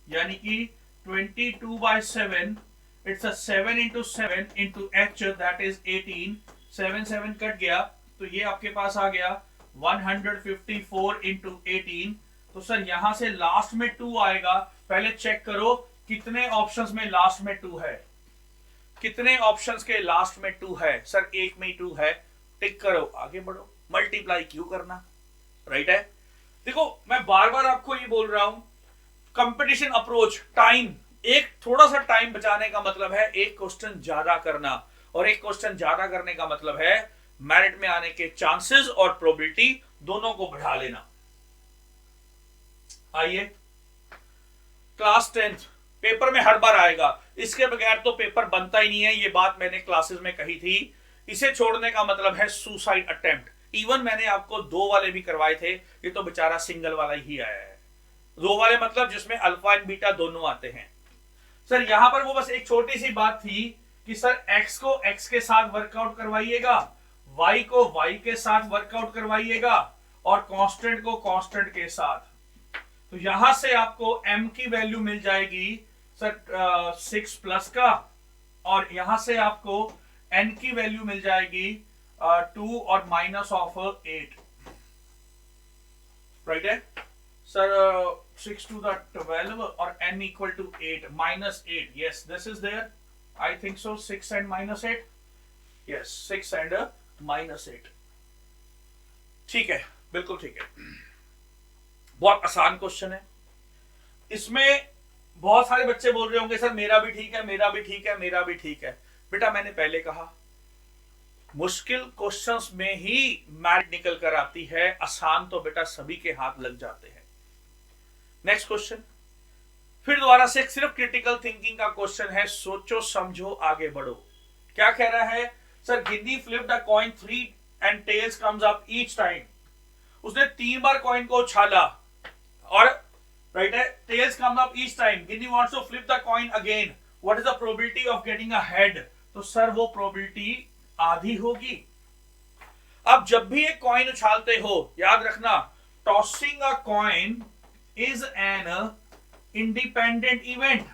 यानी कि 22/7, it's 7 into 7 into h, that is 18। 7 7 cut गया तो ये आपके पास आ गया 154 into 18। तो सर यहां से लास्ट में 2 आएगा। पहले चेक करो कितने ऑप्शंस में लास्ट में 2 है, कितने ऑप्शंस के लास्ट में 2 है? सर एक में ही 2 है, टिक करो, आगे बढ़ो, मल्टीप्लाई क्यों करना। राइट है? देखो मैं बार बार आपको ये बोल रहा हूं, कंपटीशन अप्रोच, टाइम, एक थोड़ा सा टाइम बचाने का मतलब है एक क्वेश्चन ज्यादा करना, और एक क्वेश्चन ज्यादा करने का मतलब है मेरिट में आने के चांसेस और प्रोबेबिलिटी दोनों को बढ़ा लेना। आइए, क्लास 10th पेपर में हर बार आएगा, इसके बगैर तो पेपर बनता ही नहीं है, ये बात मैंने क्लासेस में कही थी। इसे छोड़ने का मतलब है सुसाइड अटेम्प्ट। इवन मैंने आपको 2 वाले भी करवाए थे, ये तो बेचारा सिंगल वाला ही आया है। 2 वाले मतलब जिसमें अल्फा एंड बीटा दोनों आते हैं। सर यहां पर वो बस एक छोटी सी बात थी कि सर x को x के साथ वर्कआउट करवाइएगा, y को y के साथ वर्कआउट करवाइएगा, और कांस्टेंट को कांस्टेंट के साथ। तो यहां से आपको m की वैल्यू मिल जाएगी सर 6 प्लस का, और यहां से आपको n की वैल्यू मिल जाएगी 2 और माइनस ऑफ 8, राइट है सर 6 to the 12 और n equal to 8 minus 8, yes this is there, I think so, 6 and minus 8, yes 6 and minus 8, ठीक है, बिल्कुल ठीक है। बहुत आसान क्वेश्चन है। इसमें बहुत सारे बच्चे बोल रहे होंगे सर मेरा भी ठीक है, मेरा भी ठीक है, मेरा भी ठीक है। बेटा मैंने पहले कहा मुश्किल क्वेश्चंस में ही मैरिट निकल कर आती है, आसान तो बेटा सभी के हाथ लग जाते हैं। नेक्स्ट क्वेश्चन, फिर दोबारा से सिर्फ क्रिटिकल थिंकिंग का क्वेश्चन है, सोचो समझो आगे बढ़ो। क्या कह रहा है sir, Ginny flipped a coin 3 and tails comes up each time. उसने 3 बार कॉइन को उछाला और राइट है, tails comes up each time, Ginny wants to flip the coin again, what is the probability of getting a head? तो सर वो प्रोबेबिलिटी आधी होगी। अब जब भी एक कॉइन उछालते हो याद रखना, tossing a coin is an independent event.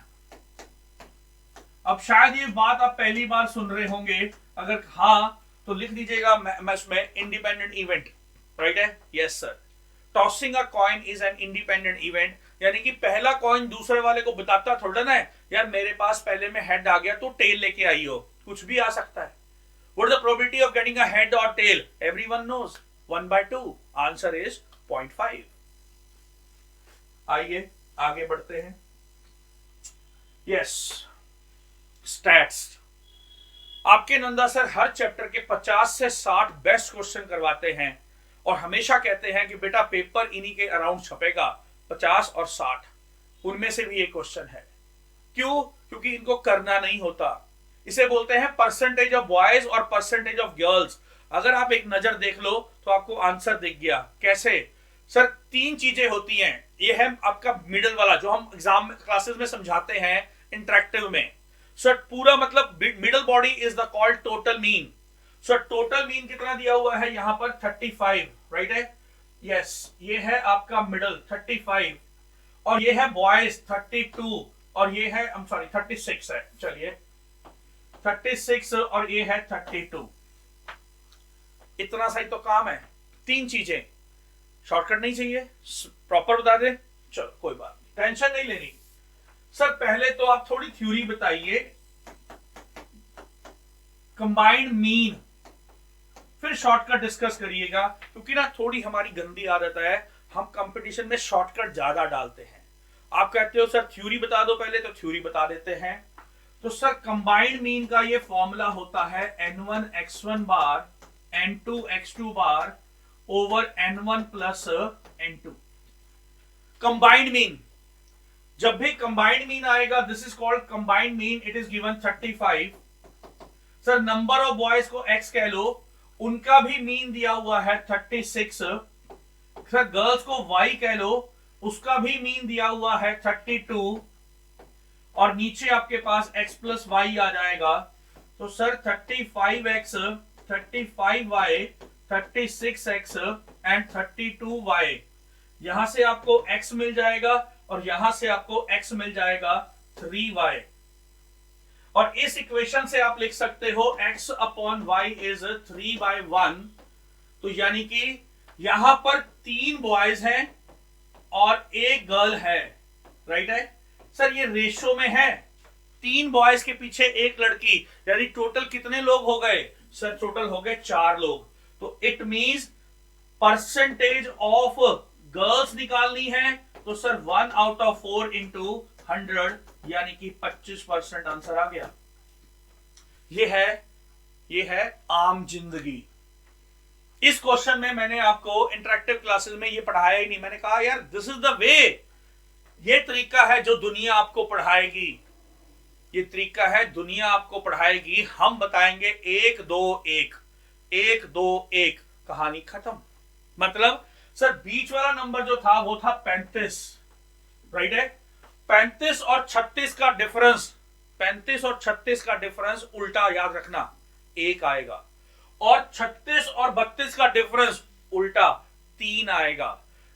अब शायद ये बात आप पहली बार सुन रहे होंगे, अगर हाँ तो लिख दीजिएगा मैथ्स में इंडिपेंडेंट इवेंट, राइट है, yes sir. Tossing a coin is an independent event, यानी कि पहला कॉइन दूसरे वाले को बताता थोड़ा ना है यार मेरे पास पहले में हेड आ गया तो टेल लेके आई हो, कुछ भी आ सकता है। What is the probability of getting a head or tail? Everyone knows 1/2. Answer is 0.5. आइए आगे बढ़ते हैं। Yes, stats. आपके नंदा सर हर चैप्टर के 50 से 60 बेस्ट क्वेश्चन करवाते हैं और हमेशा कहते हैं कि बेटा पेपर इन्हीं के अराउंड छपेगा, 50 और 60, उनमें से भी एक क्वेश्चन है। क्यों? क्योंकि इनको करना नहीं होता। इसे बोलते हैं परसेंटेज ऑफ बॉयज और परसेंटेज ऑफ गर्ल्स। अगर आप एक नजर देख लो तो आपको आंसर दिख गया। कैसे सर? 3 चीजें होती हैं। ये है आपका मिडल वाला जो हम एग्जाम क्लासेस में समझाते हैं इंटरेक्टिव में। सर पूरा मतलब middle body is the called total mean. Sir total mean कितना दिया हुआ है यहाँ पर? 35, राइट है, यस। ये है आपका मिडल 35 और ये है बॉयज 32 और ये है 36 है, चलिए 36 और ये है 32। इतना सही तो काम है। 3 चीजें, शॉर्टकट नहीं चाहिए, प्रॉपर बता दे, चलो कोई बात नहीं, टेंशन नहीं लेनी। सर पहले तो आप थोड़ी थ्योरी बताइए, कंबाइंड मीन, फिर शॉर्टकट डिस्कस करिएगा, क्योंकि ना थोड़ी हमारी गंदी आदत है, हम कंपटीशन में शॉर्टकट ज्यादा डालते हैं। आप कहते हो सर थ्योरी बता दो पहले, तो थ्योरी बता देते हैं। तो सर कंबाइंड मीन का ये फॉर्मूला होता है n1 x1 बार n2 x2 बार over n1 plus n2। Combined mean, जब भी कंबाइंड मीन आएगा this is called combined mean, it is given 35। Sir number of boys को x कह लो, उनका भी मीन दिया हुआ है 36। सर गर्ल्स को y कह लो, उसका भी मीन दिया हुआ है 32 और नीचे आपके पास x प्लस वाई आ जाएगा। तो sir 35x 35y 36x and 32y, यहां से आपको x मिल जाएगा और यहां से आपको x मिल जाएगा 3y। और इस इक्वेशन से आप लिख सकते हो x अपॉन y इज 3/1। तो यानी कि यहां पर 3 बॉयज हैं और एक गर्ल है, राइट है सर। ये रेशो में है, 3 बॉयज के पीछे एक लड़की, यानी टोटल कितने लोग हो गए? सर टोटल हो गए 4 लोग। तो it means percentage of girls निकालनी है, तो सर 1 आउट ऑफ 4 इंटू 100 यानी कि 25% आंसर आ गया। ये है आम जिंदगी। इस क्वेश्चन में मैंने आपको इंटरेक्टिव क्लासेस में ये पढ़ाया ही नहीं। मैंने कहा यार दिस इज द वे, ये तरीका है जो दुनिया आपको पढ़ाएगी, ये तरीका है दुनिया आपको पढ़ाएगी। हम बताएंगे 1 2 1 1 2 1, कहानी खत्म। मतलब सर बीच वाला नंबर जो था वो था 35, राइट है। 35 और 36 का डिफरेंस, 35 और 36 का डिफरेंस उल्टा याद रखना 1 आएगा, और 36 और 32 का डिफरेंस उल्टा 3 आएगा।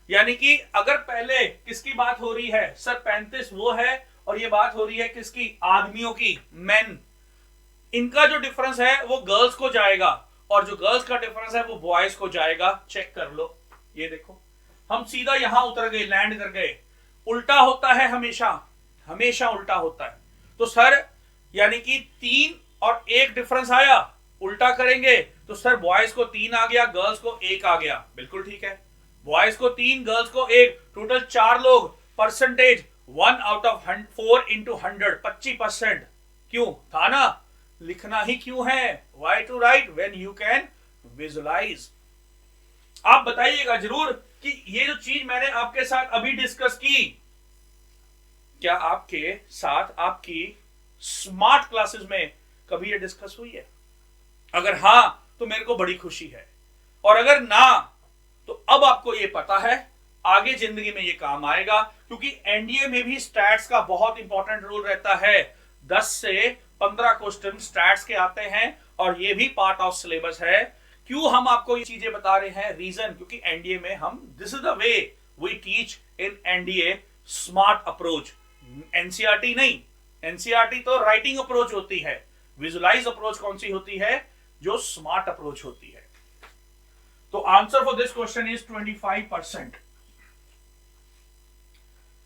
यानी कि अगर पहले किसकी बात हो रही है सर 35 वो है, और ये बात हो रही है किसकी, आदमियों की, मेन, इनका जो डिफरेंस है वो गर्ल्स को जाएगा, और जो गर्ल्स का डिफरेंस है वो बॉयज को जाएगा। चेक कर लो, ये देखो हम सीधा यहां उतर गए, लैंड कर गए। उल्टा होता है हमेशा, हमेशा उल्टा होता है। तो सर यानी कि 3 और 1 डिफरेंस आया, उल्टा करेंगे तो सर बॉयज को 3 आ गया, गर्ल्स को 1 आ गया। बिल्कुल ठीक है, बॉयज को 3, गर्ल्स को 1, टोटल 4 लोग। Percentage 1 out of 4 into 100, 25%। क्यों था ना, लिखना ही क्यों है, why to write when you can visualise. आप बताइएगा जरूर कि ये जो चीज मैंने आपके साथ अभी डिस्कस की, क्या आपके साथ आपकी स्मार्ट क्लासेस में कभी ये डिस्कस हुई है? अगर हां तो मेरे को बड़ी खुशी है, और अगर ना तो अब आपको ये पता है आगे जिंदगी में ये काम आएगा, क्योंकि एनडीए में भी स्टैट्स का बहुत इंपॉर्टेंट रोल रहता है। 10 से 15 क्वेश्चन स्टैट्स के आते हैं, और ये भी पार्ट ऑफ सिलेबस है। क्यों हम आपको ये चीजें बता रहे हैं, रीजन क्योंकि एनडीए में हम, this is the way we teach in NDA, smart approach. NCERT नहीं, एनसीईआरटी तो राइटिंग अप्रोच होती है, विजुलाइज अप्रोच कौन सी होती है, जो स्मार्ट अप्रोच होती है। तो answer for this question is 25%।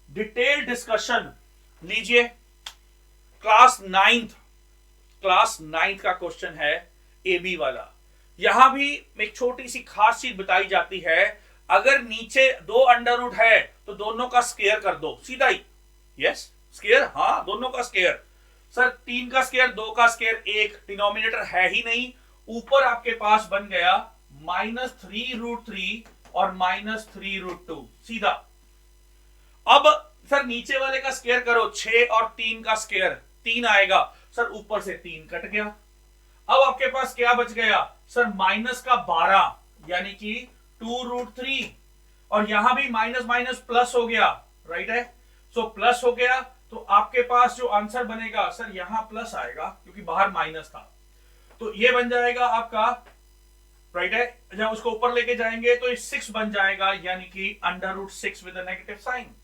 Detail discussion लीजिए, क्लास 9th का क्वेश्चन है, एबी वाला। यहां भी एक छोटी सी खास चीज बताई जाती है, अगर नीचे 2 अंडर रूट है तो दोनों का स्क्वायर कर दो, सीधा ही। यस, स्क्वायर, हाँ दोनों का स्क्वायर। सर 3 का स्क्वायर, 2 का स्क्वायर, 1 डिनोमिनेटर है ही नहीं, ऊपर आपके पास बन गया -3√3 और -3√2, सीधा। अब सर नीचे वाले का स्क्वायर करो, 6 और 3 का स्क्वायर 3 आएगा, सर ऊपर से 3 कट गया। अब आपके पास क्या बच गया सर, माइनस का 12 यानी कि 2√3, और यहां भी माइनस माइनस प्लस हो गया, राइट है। सो प्लस हो गया, तो आपके पास जो आंसर बनेगा सर यहां प्लस आएगा क्योंकि बाहर माइनस था, तो ये बन जाएगा आपका, राइट है। जब उसको ऊपर लेके जाएंगे तो 6 बन जाएगा, यानी कि √6 विद अ नेगेटिव साइन।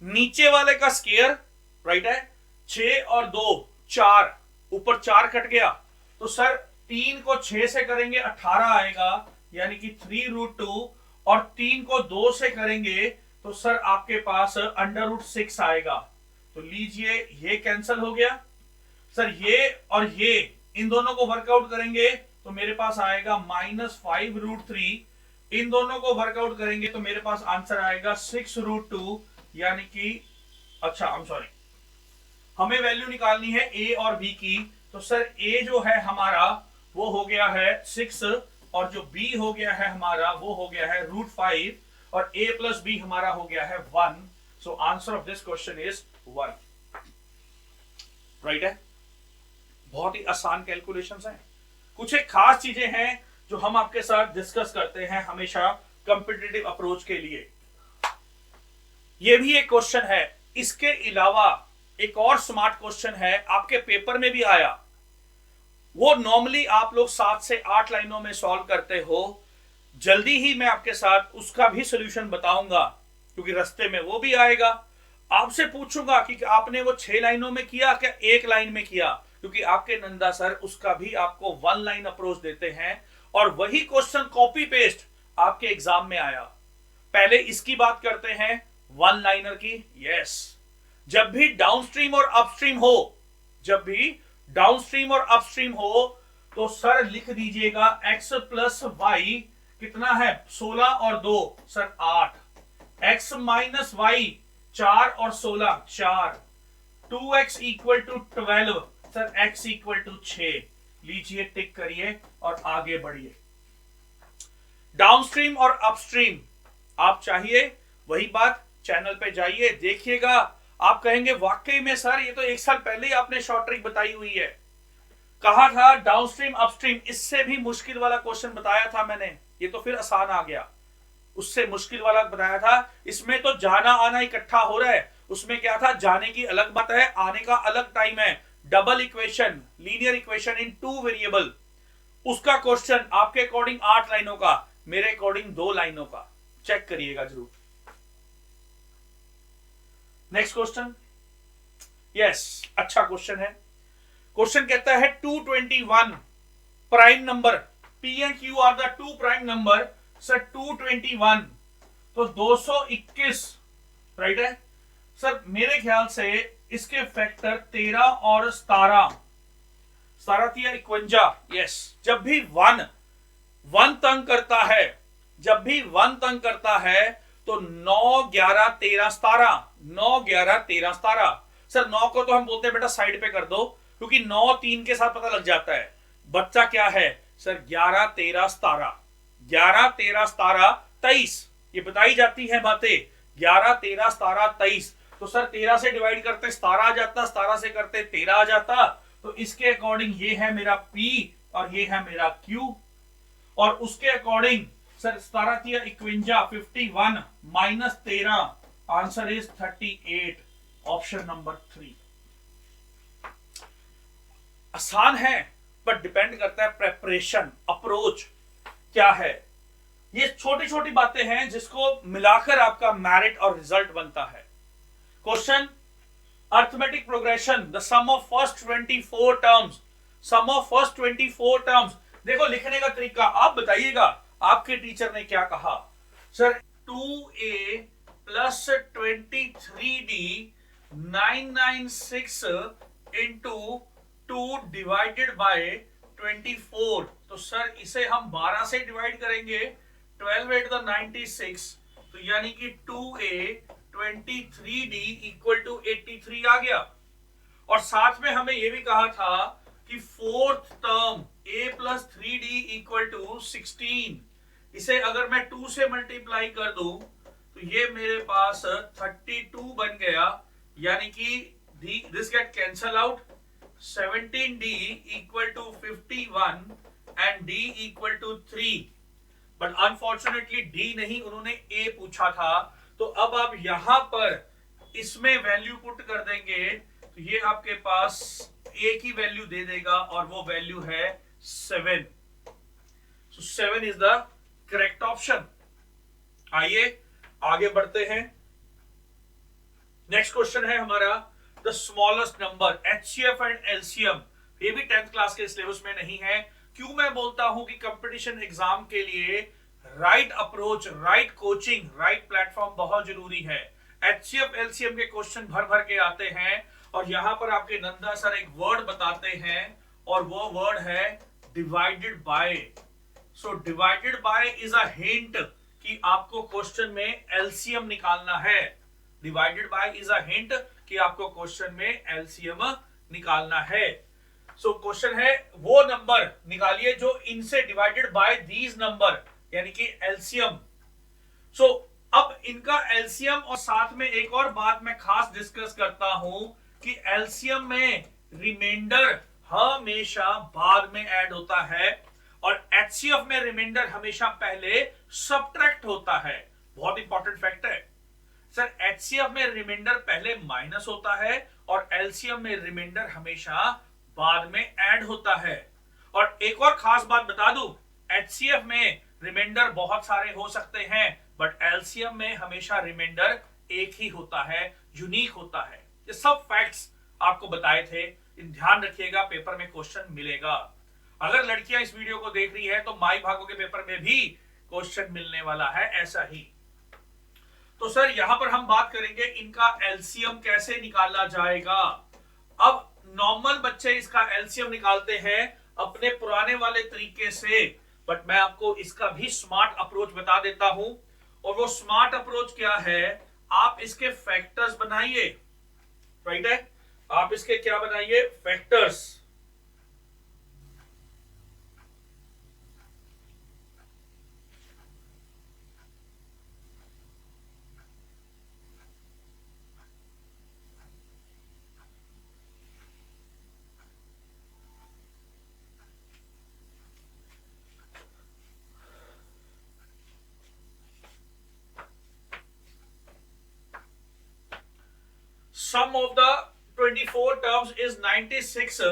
नीचे वाले का स्क्वायर, राइट है, 6 और 2 4, ऊपर 4 कट गया, तो सर 3 को 6 से करेंगे 18 आएगा, यानी कि 3√2, और 3 को 2 से करेंगे तो सर आपके पास √6 आएगा। तो लीजिए ये कैंसिल हो गया सर, ये और ये इन दोनों को वर्कआउट करेंगे तो मेरे पास आएगा -5√3, इन दोनों को वर्कआउट करेंगे तो मेरे पास आंसर आएगा 6√2, यानी कि अच्छा आई एम सॉरी, हमें वैल्यू निकालनी है ए और बी की। तो सर ए जो है हमारा वो हो गया है 6, और जो बी हो गया है हमारा वो हो गया है √5, और a प्लस बी हमारा हो गया है 1। So answer of this question is 1, right है। बहुत ही आसान कैलकुलेशंस हैं, कुछ एक खास चीजें हैं जो हम आपके साथ डिस्कस करते हैं हमेशा कॉम्पिटिटिव अप्रोच के लिए। ये भी एक क्वेश्चन है, इसके अलावा एक और स्मार्ट क्वेश्चन है, आपके पेपर में भी आया, वो नॉर्मली आप लोग 7 से 8 लाइनों में सॉल्व करते हो। जल्दी ही मैं आपके साथ उसका भी सॉल्यूशन बताऊंगा, क्योंकि रास्ते में वो भी आएगा। आपसे पूछूंगा कि आपने वो 6 लाइनों में किया क्या 1 लाइन में किया, क्योंकि आपके नंदा सर उसका भी आपको 1 लाइन अप्रोच देते हैं, और वही क्वेश्चन कॉपी पेस्ट आपके एग्जाम में आया। पहले इसकी बात करते हैं 1 लाइनर की। यस, जब भी डाउनस्ट्रीम और अपस्ट्रीम हो, जब भी डाउनस्ट्रीम और अपस्ट्रीम हो तो सर लिख दीजिएगा x प्लस वाई कितना है 16 और 2 सर 8, x माइनस वाई 4 और 16 4, 2x equal to 12 sir x equal to 6। लीजिए टिक करिए और आगे बढ़िए। डाउनस्ट्रीम और अपस्ट्रीम आप चाहिए वही बात, चैनल पे जाइए देखिएगा, आप कहेंगे वाकई में सर ये तो 1 साल पहले ही आपने शॉर्ट ट्रिक बताई हुई है। कहा था डाउनस्ट्रीम अपस्ट्रीम, इससे भी मुश्किल वाला क्वेश्चन बताया था मैंने, ये तो फिर आसान आ गया। उससे मुश्किल वाला बताया था, इसमें तो जाना आना इकट्ठा हो रहा है, उसमें क्या था जाने की अलग बात है, आने का अलग टाइम है। Double equation, linear equation in 2 variable, उसका क्वेश्चन आपके अकॉर्डिंग 8 लाइनों का, मेरे अकॉर्डिंग 2 लाइनों का। चेक करिएगा जरूर। नेक्स्ट क्वेश्चन, यस, अच्छा क्वेश्चन है। क्वेश्चन कहता है 221 prime number, P and Q R the two prime number, sir 221 तो 221 राइट है सर। मेरे ख्याल से इसके फैक्टर 13 और 17 थी 51, यस। जब भी वन तंग करता है, जब भी वन तंग करता है तो 9, 11, 13, 17, 9, 11, 13, 17। सर 9 को तो हम बोलते हैं बेटा साइड पे कर दो, क्योंकि 9 3 के साथ पता लग जाता है। बच्चा क्या है सर, 11, 13, 17, 11, 13, 17, 23, ये बताई जाती है बातें। 11, 13, 17, 23, तो सर 13 से डिवाइड करते 17 आ जाता, 17 से करते 13 आ जाता। तो इसके अकॉर्डिंग ये है मेरा P और ये है मेरा Q, और उसके अकॉर्डिंग सर 17 थी 51, 51 minus 13, answer is 38, option number 3। आसान है बट डिपेंड करता है प्रेपरेशन, अप्रोच क्या है। ये छोटी छोटी बातें हैं जिसको मिलाकर आपका मेरिट और रिजल्ट बनता है। Question, arithmetic progression, the sum of first 24 terms, sum of first 24 terms. देखो लिखने का तरीका आप बताइएगा, आपके टीचर ने क्या कहा। Sir 2a plus 23d 996 into 2 divided by 24। तो सर इसे हम 12 से डिवाइड करेंगे, 12 8 द 96, तो यानी कि 2a 23d इक्वल टू 83 आ गया। और साथ में हमें यह भी कहा था कि fourth term a plus 3d equal to 16, इसे अगर मैं 2 से मल्टीप्लाई कर दूं तो ये मेरे पास 32 बन गया, यानी कि this get cancel out, 17d equal to 51 and d equal to 3। But unfortunately d नहीं, उन्होंने a पूछा था। तो अब आप यहां पर इसमें वैल्यू पुट कर देंगे तो ये आपके पास a की वैल्यू दे देगा और वो वैल्यू है 7। सो 7 इज द करेक्ट ऑप्शन। आइए आगे बढ़ते हैं। नेक्स्ट क्वेश्चन है हमारा the smallest number, HCF and LCM। ये भी 10th क्लास के सिलेबस में नहीं है। क्यों मैं बोलता हूं कि कंपटीशन एग्जाम के लिए right approach, right coaching, right platform बहुत जरूरी है। HCF LCM के क्वेश्चन भर भर के आते हैं और यहां पर आपके नंदा सर एक वर्ड बताते हैं और वो वर्ड है divided bye. So divided by is a hint कि आपको क्वेश्चन में LCM निकालना है। Divided bye is a hint कि आपको क्वेश्चन में LCM निकालना है। सो क्वेश्चन है वो नंबर निकालिए जो इनसे डिवाइडेड बाय दीज नंबर, यानी कि LCM। सो अब इनका LCM और साथ में एक और बात मैं खास डिस्कस करता हूं कि LCM में रिमाइंडर हमेशा बाद में ऐड होता है और HCF में रिमाइंडर हमेशा पहले सब्ट्रैक्ट होता है। बहुत इंपॉर्टेंट फैक्ट है सर, HCF में रिमाइंडर पहले माइनस होता है और LCM में रिमाइंडर हमेशा बाद में ऐड होता है। और एक और खास बात बता दूं, HCF में रिमाइंडर बहुत सारे हो सकते हैं बट LCM में हमेशा रिमाइंडर एक ही होता है, यूनिक होता है। ये सब फैक्ट्स आपको बताए थे, ध्यान रखिएगा, पेपर में क्वेश्चन मिलेगा। अगर लड़कियां इस वीडियो को देख रही है तो माई भागों के पेपर में भी क्वेश्चन मिलने वाला है ऐसा ही। तो सर यहां पर हम बात करेंगे इनका LCM कैसे निकाला जाएगा। अब नॉर्मल बच्चे इसका LCM निकालते हैं अपने पुराने वाले तरीके से, बट मैं आपको इसका भी स्मार्ट अप्रोच बता देता हूं। और वो स्मार्ट अप्रोच क्या है, आप इसके फैक्टर्स बनाइए, राइट है, आप इसके क्या बनाइए, factors. Sum of the 24 terms is 96।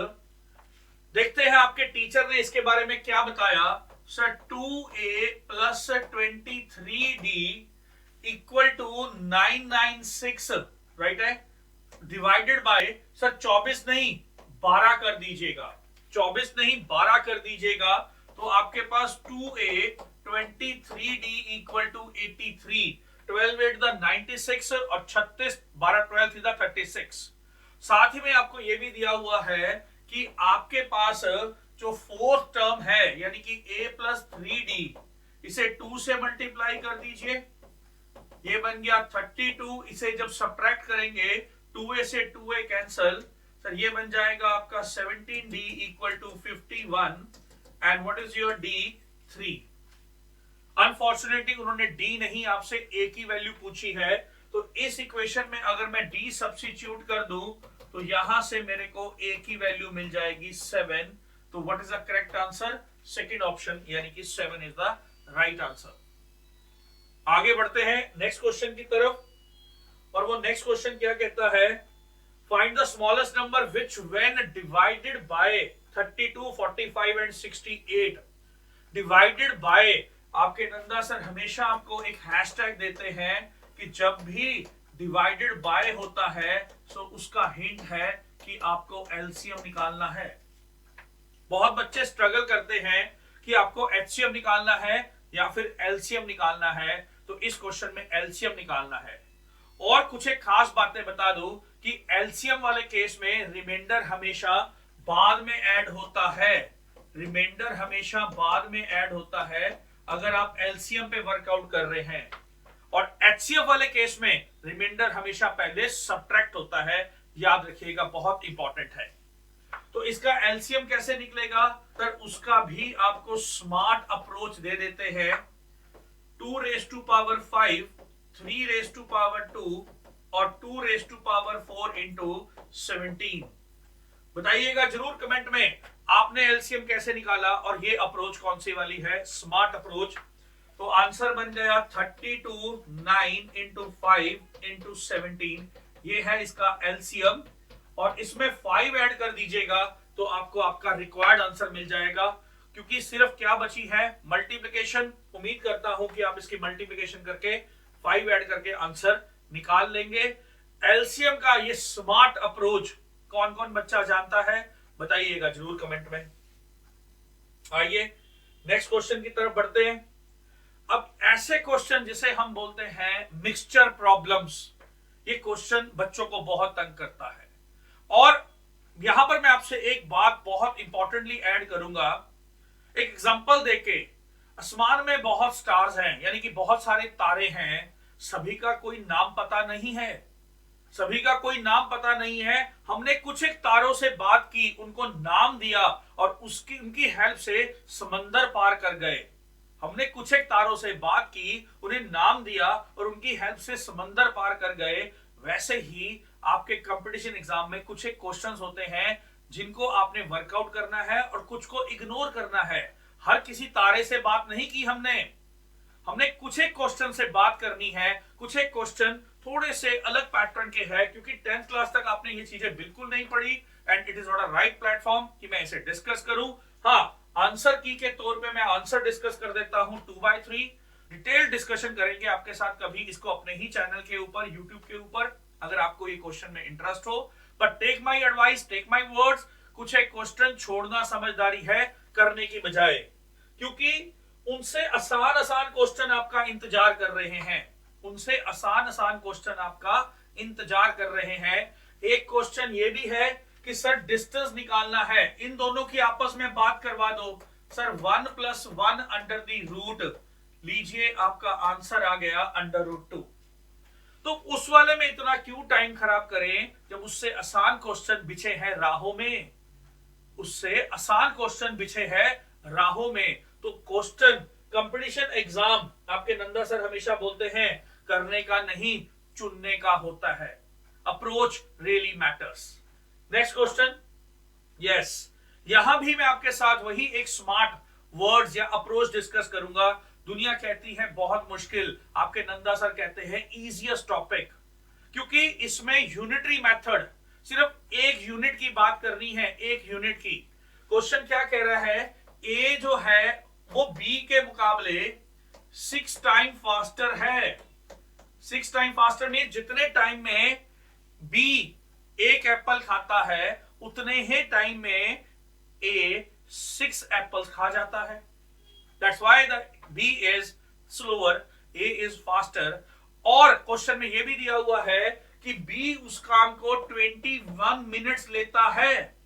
देखते हैं आपके टीचर ने इसके बारे में क्या बताया। Sir 2a plus 23d equal to 996, right है, डिवाइडेड बाय, सर 24 नहीं 12 कर दीजिएगा, 24 नहीं 12 कर दीजिएगा, तो आपके पास 2a 23d equal to 83, 12 8 the 96 और 36 12 12 थी द 36। साथ ही में आपको यह भी दिया हुआ है कि आपके पास जो फोर्थ टर्म है यानी कि a प्लस 3d, इसे 2 से मल्टीप्लाई कर दीजिए, ये बन गया 32, इसे जब सब्ट्रैक्ट करेंगे 2a से 2a कैंसल, सर ये बन जाएगा आपका 17d equal to 51, and what is your d 3। Unfortunately उन्होंने d नहीं आपसे a की वैल्यू पूछी है, तो इस इक्वेशन में अगर मैं d सब्स्टिट्यूट कर दूं तो यहां से मेरे को a की वैल्यू मिल जाएगी 7, तो what is the correct answer, second option यानी कि 7 इज द राइट आंसर। आगे बढ़ते हैं नेक्स्ट क्वेश्चन की तरफ, और वो नेक्स्ट क्वेश्चन क्या कहता है, find the smallest number which when divided by 32 45 and 68, divided by, आपके नंदा सर हमेशा आपको एक हैशटैग देते हैं कि जब भी डिवाइडेड बाय होता है तो उसका हिंट है कि आपको एलसीएम निकालना है। बहुत बच्चे स्ट्रगल करते हैं कि आपको एचसीएम निकालना है या फिर एलसीएम निकालना है, तो इस क्वेश्चन में एलसीएम निकालना है। और कुछ एक खास बातें बता दूं कि एलसीएम वाले केस में रिमाइंडर हमेशा बाद में ऐड होता है, रिमाइंडर हमेशा बाद में ऐड होता है अगर आप एलसीएम पे वर्कआउट कर रहे हैं, और एचसीएफ वाले केस में रिमाइंडर हमेशा पहले सब्ट्रैक्ट होता है, याद रखिएगा बहुत इंपॉर्टेंट है। तो इसका एलसीएम कैसे निकलेगा, तो उसका भी आपको स्मार्ट अप्रोच दे देते हैं, 2 raise to power 5, 3 raise to power 2 और 2 रेज़ टू पावर 4 इंटू 17। बताइएगा जरूर कमेंट में आपने एलसीएम कैसे निकाला और ये अप्रोच कौन सी वाली है, स्मार्ट अप्रोच। तो आंसर बन गया 32 9 इंटू 5 इंटू 17, ये है इसका एलसीएम, और इसमें 5 ऐड कर दीजिएगा तो आपको आपका रिक्वायर्ड आंसर मिल जाएगा। क्योंकि सिर्फ क्या बची है, मल्टीप्लिकेशन। उम्मीद करता हूं कि आप इसकी मल्टीप्लिकेशन करके 5 ऐड करके आंसर निकाल लेंगे। एलसीएम का ये स्मार्ट अप्रोच कौन कौन बच्चा जानता है, बताइएगा जरूर कमेंट में। आइए नेक्स्ट क्वेश्चन की तरफ बढ़ते हैं। अब ऐसे क्वेश्चन जिसे हम बोलते हैं मिक्सचर प्रॉब्लम्स, ये क्वेश्चन बच्चों को बहुत तंग करता है, और यहां पर मैं आपसे एक बात बहुत इंपॉर्टेंटली ऐड करूंगा। एक एग्जांपल देके, आसमान में बहुत स्टार्स हैं यानी कि बहुत सारे तारे हैं, सभी का कोई नाम पता नहीं है, सभी का कोई नाम पता नहीं है। हमने कुछ एक तारों से बात की, उनको नाम दिया और उनकी हेल्प से समंदर पार कर गए। हमने कुछ एक तारों से बात की, उन्हें नाम दिया और उनकी हेल्प से समंदर पार कर गए। वैसे ही आपके कंपटीशन एग्जाम में कुछ एक क्वेश्चंस होते हैं जिनको आपने वर्कआउट करना है और कुछ को इग्नोर करना है। हर किसी तारे से बात नहीं की हमने कुछ एक क्वेश्चन से बात करनी है। कुछ एक क्वेश्चन थोड़े से अलग पैटर्न के हैं क्योंकि 10th क्लास तक आपने ये चीजें बिल्कुल नहीं पढ़ी, and it is not a right platform कि मैं इसे डिस्कस करूं। हाँ, आंसर की के तौर पे मैं आंसर डिस्कस कर देता हूं 2/3। डिटेल डिस्कशन करेंगे आपके साथ कभी इसको अपने ही चैनल के ऊपर, यूट्यूब के ऊपर, अगर आपको ये क्वेश्चन में इंटरेस्ट हो। But take my advice, take my words, कुछ एक क्वेश्चन छोड़ना समझदारी है करने की बजाय, क्योंकि उनसे आसान आसान क्वेश्चन आपका इंतजार कर रहे हैं, उनसे आसान आसान क्वेश्चन आपका इंतजार कर रहे हैं। एक क्वेश्चन ये भी है कि सर डिस्टेंस निकालना है, इन दोनों की आपस में बात करवा दो। सर 1 + 1 अंडर दी रूट, लीजिए आपका आंसर आ गया √2। तो उस वाले में इतना क्यों टाइम खराब करें जब उससे आसान क्वेश्चन बिछे हैं राहों में, उससे आसान क्वेश्चन बिछे हैं राहों में। तो क्वेश्चन कंपटीशन एग्जाम आपके नंदा सर हमेशा बोलते हैं करने का नहीं चुनने का होता है। Approach really matters. Next question, yes, यहां भी मैं आपके साथ वही एक स्मार्ट वर्ड्स या अप्रोच डिस्कस करूंगा। दुनिया कहती है बहुत मुश्किल, आपके नंदा सर कहते हैं इजीएस्ट टॉपिक, क्योंकि इसमें यूनिटरी मेथड, सिर्फ एक यूनिट की बात करनी है, एक यूनिट की। क्वेश्चन क्या कह रहा है, ए जो है वो बी के मुकाबले 6 टाइम फास्टर है। 6 टाइम फास्टर मीन जितने टाइम में बी एक एप्पल खाता है उतने ही टाइम में ए 6 एप्पल्स खा जाता है। That's why the B is slower, A is faster. और क्वेश्चन में यह भी दिया हुआ है कि बी उस काम को 21 मिनट्स लेता है।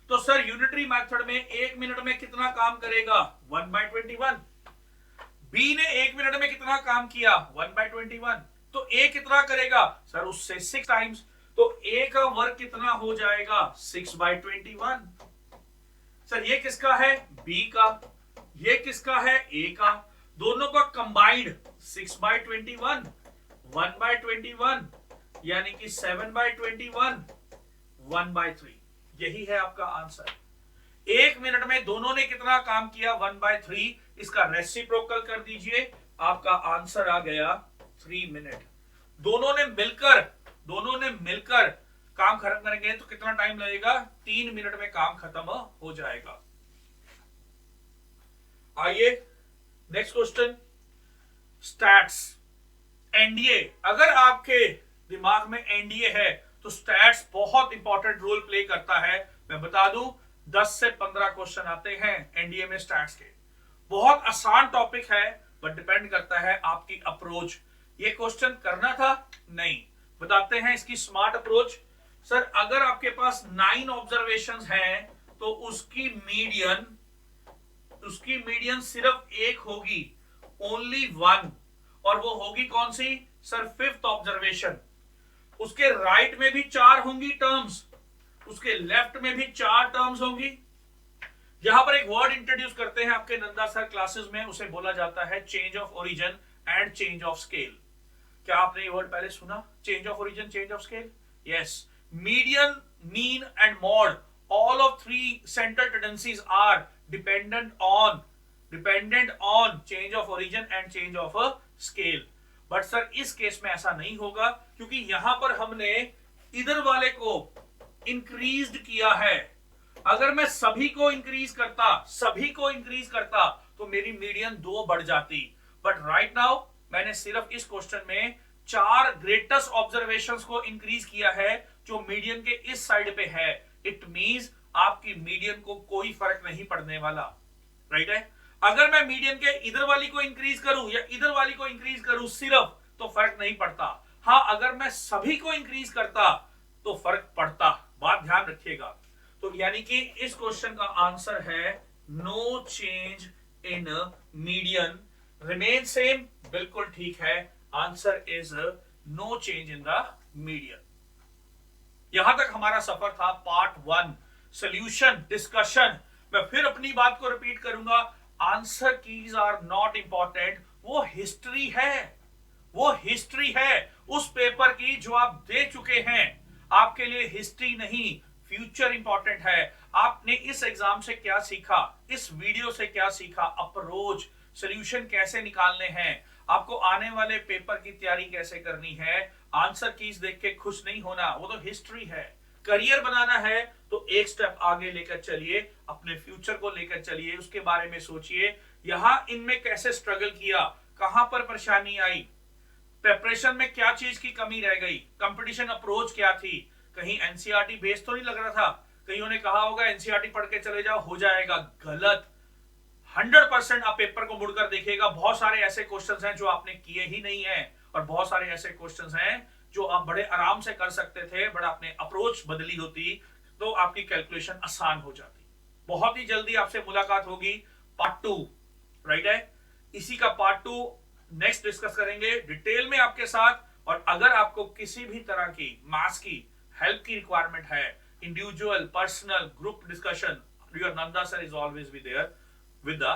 तो सर यूनिटरी मेथड में 1 मिनट में कितना काम करेगा? 1/21। बी ने 1 मिनट में कितना काम किया? 1/21। तो ए कितना करेगा? सर उससे 6 टाइम्स। तो ए का वर्क कितना हो जाएगा? 6/21। सर ये किसका है? बी का। ये किसका है? ए का। दोनों का कंबाइंड 6/21, 1/21, यानी कि 7/21, 1/3। यही है आपका आंसर। 1 मिनट में दोनों ने कितना काम किया? 1/3। इसका रेसिप्रोकल कर दीजिए, आपका आंसर आ गया 3 मिनट। दोनों ने मिलकर काम खत्म करेंगे तो कितना टाइम लगेगा? 3 मिनट में काम खत्म हो जाएगा। आइए नेक्स्ट क्वेश्चन, स्टैट्स। एनडीए, अगर आपके दिमाग में एनडीए है तो स्टैट्स बहुत इंपॉर्टेंट रोल प्ले करता है। मैं बता दूं 10 से 15 क्वेश्चन आते हैं एनडीए में स्टैट्स के। बहुत आसान टॉपिक है, बट डिपेंड करता है आपकी अप्रोच। ये क्वेश्चन करना था? नहीं। बताते हैं इसकी स्मार्ट अप्रोच। सर अगर आपके पास 9 ऑब्जर्वेशंस हैं तो उसकी मीडियन सिर्फ एक होगी, ओनली 1। और वो होगी कौन सी? Sir 5th observation. उसके राइट में भी 4 होंगी टर्म्स, उसके लेफ्ट में भी 4 टर्म्स होंगी। यहां पर एक वर्ड इंट्रोड्यूस करते हैं आपके नंदा सर क्लासेस में, उसे बोला जाता है change of origin and change of scale. क्या आपने ये वर्ड पहले सुना? Change of origin, change of scale. Yes, median, mean and mod, all of 3 central tendencies are dependent on change of origin and change of a scale। But sir इस केस में ऐसा नहीं होगा, क्योंकि यहां पर हमने इधर वाले को इंक्रीज्ड किया है। अगर मैं सभी को इंक्रीज करता तो मेरी मीडियन 2 बढ़ जाती। बट राइट नाउ मैंने सिर्फ इस क्वेश्चन में 4 ग्रेटेस्ट ऑब्जर्वेशंस को इंक्रीज किया है जो मीडियन के इस साइड पे है। इट मींस आपकी मीडियन को कोई फर्क नहीं पड़ने वाला, राइट है। अगर मैं मीडियन के इधर वाली को इंक्रीज करूं या इधर वाली को इंक्रीज करूं सिर्फ, तो फर्क नहीं पड़ता। हाँ, अगर मैं सभी को इंक्रीज करता तो फर्क पड़ता। बात ध्यान रखिएगा। तो यानी कि इस क्वेश्चन का आंसर है no change in median, remain same. बिल्कुल ठीक है, answer is no change in the median. यहां तक हमारा सफर था पार्ट 1, सॉल्यूशन डिस्कशन। मैं फिर अपनी बात को रिपीट करूंगा, answer keys are not important. वो हिस्ट्री है उस पेपर की जो आप दे चुके हैं। आपके लिए हिस्ट्री नहीं, फ्यूचर इंपॉर्टेंट है। आपने इस एग्जाम से क्या सीखा, इस वीडियो से क्या सीखा? अप्रोच, सॉल्यूशन कैसे निकालने हैं, आपको आने वाले पेपर की तैयारी कैसे करनी है। आंसर कीज देख के खुश नहीं होना, वो तो हिस्ट्री है। करियर बनाना है तो एक स्टेप आगे लेकर चलिए, अपने फ्यूचर को लेकर चलिए, उसके बारे में सोचिए। यहां इनमें कैसे स्ट्रगल किया, कहां पर परेशानी आई, प्रिपरेशन में क्या चीज की कमी रह गई, कंपटीशन अप्रोच क्या थी। कहीं एनसीईआरटी बेस तो नहीं लग रहा था? कईयों ने कहा होगा एनसीईआरटी पढ़ के चले जाओ, हो जाएगा। गलत। 100% आप पेपर को मुड़कर देखिएगा, बहुत सारे ऐसे क्वेश्चंस हैं जो आपने किए ही नहीं है, और बहुत सारे ऐसे क्वेश्चंस हैं जो आप बड़े आराम से कर सकते थे, बट आपने अप्रोच बदली होती तो आपकी कैलकुलेशन आसान हो जाती। बहुत ही जल्दी आपसे मुलाकात होगी पार्ट 2, राइट है। इसी का पार्ट 2 नेक्स्ट डिस्कस करेंगे डिटेल में आपके साथ। और अगर आपको किसी भी तरह की मैथ्स की हेल्प की रिक्वायरमेंट है, individual, personal, group discussion, your Nanda sir is always be there with the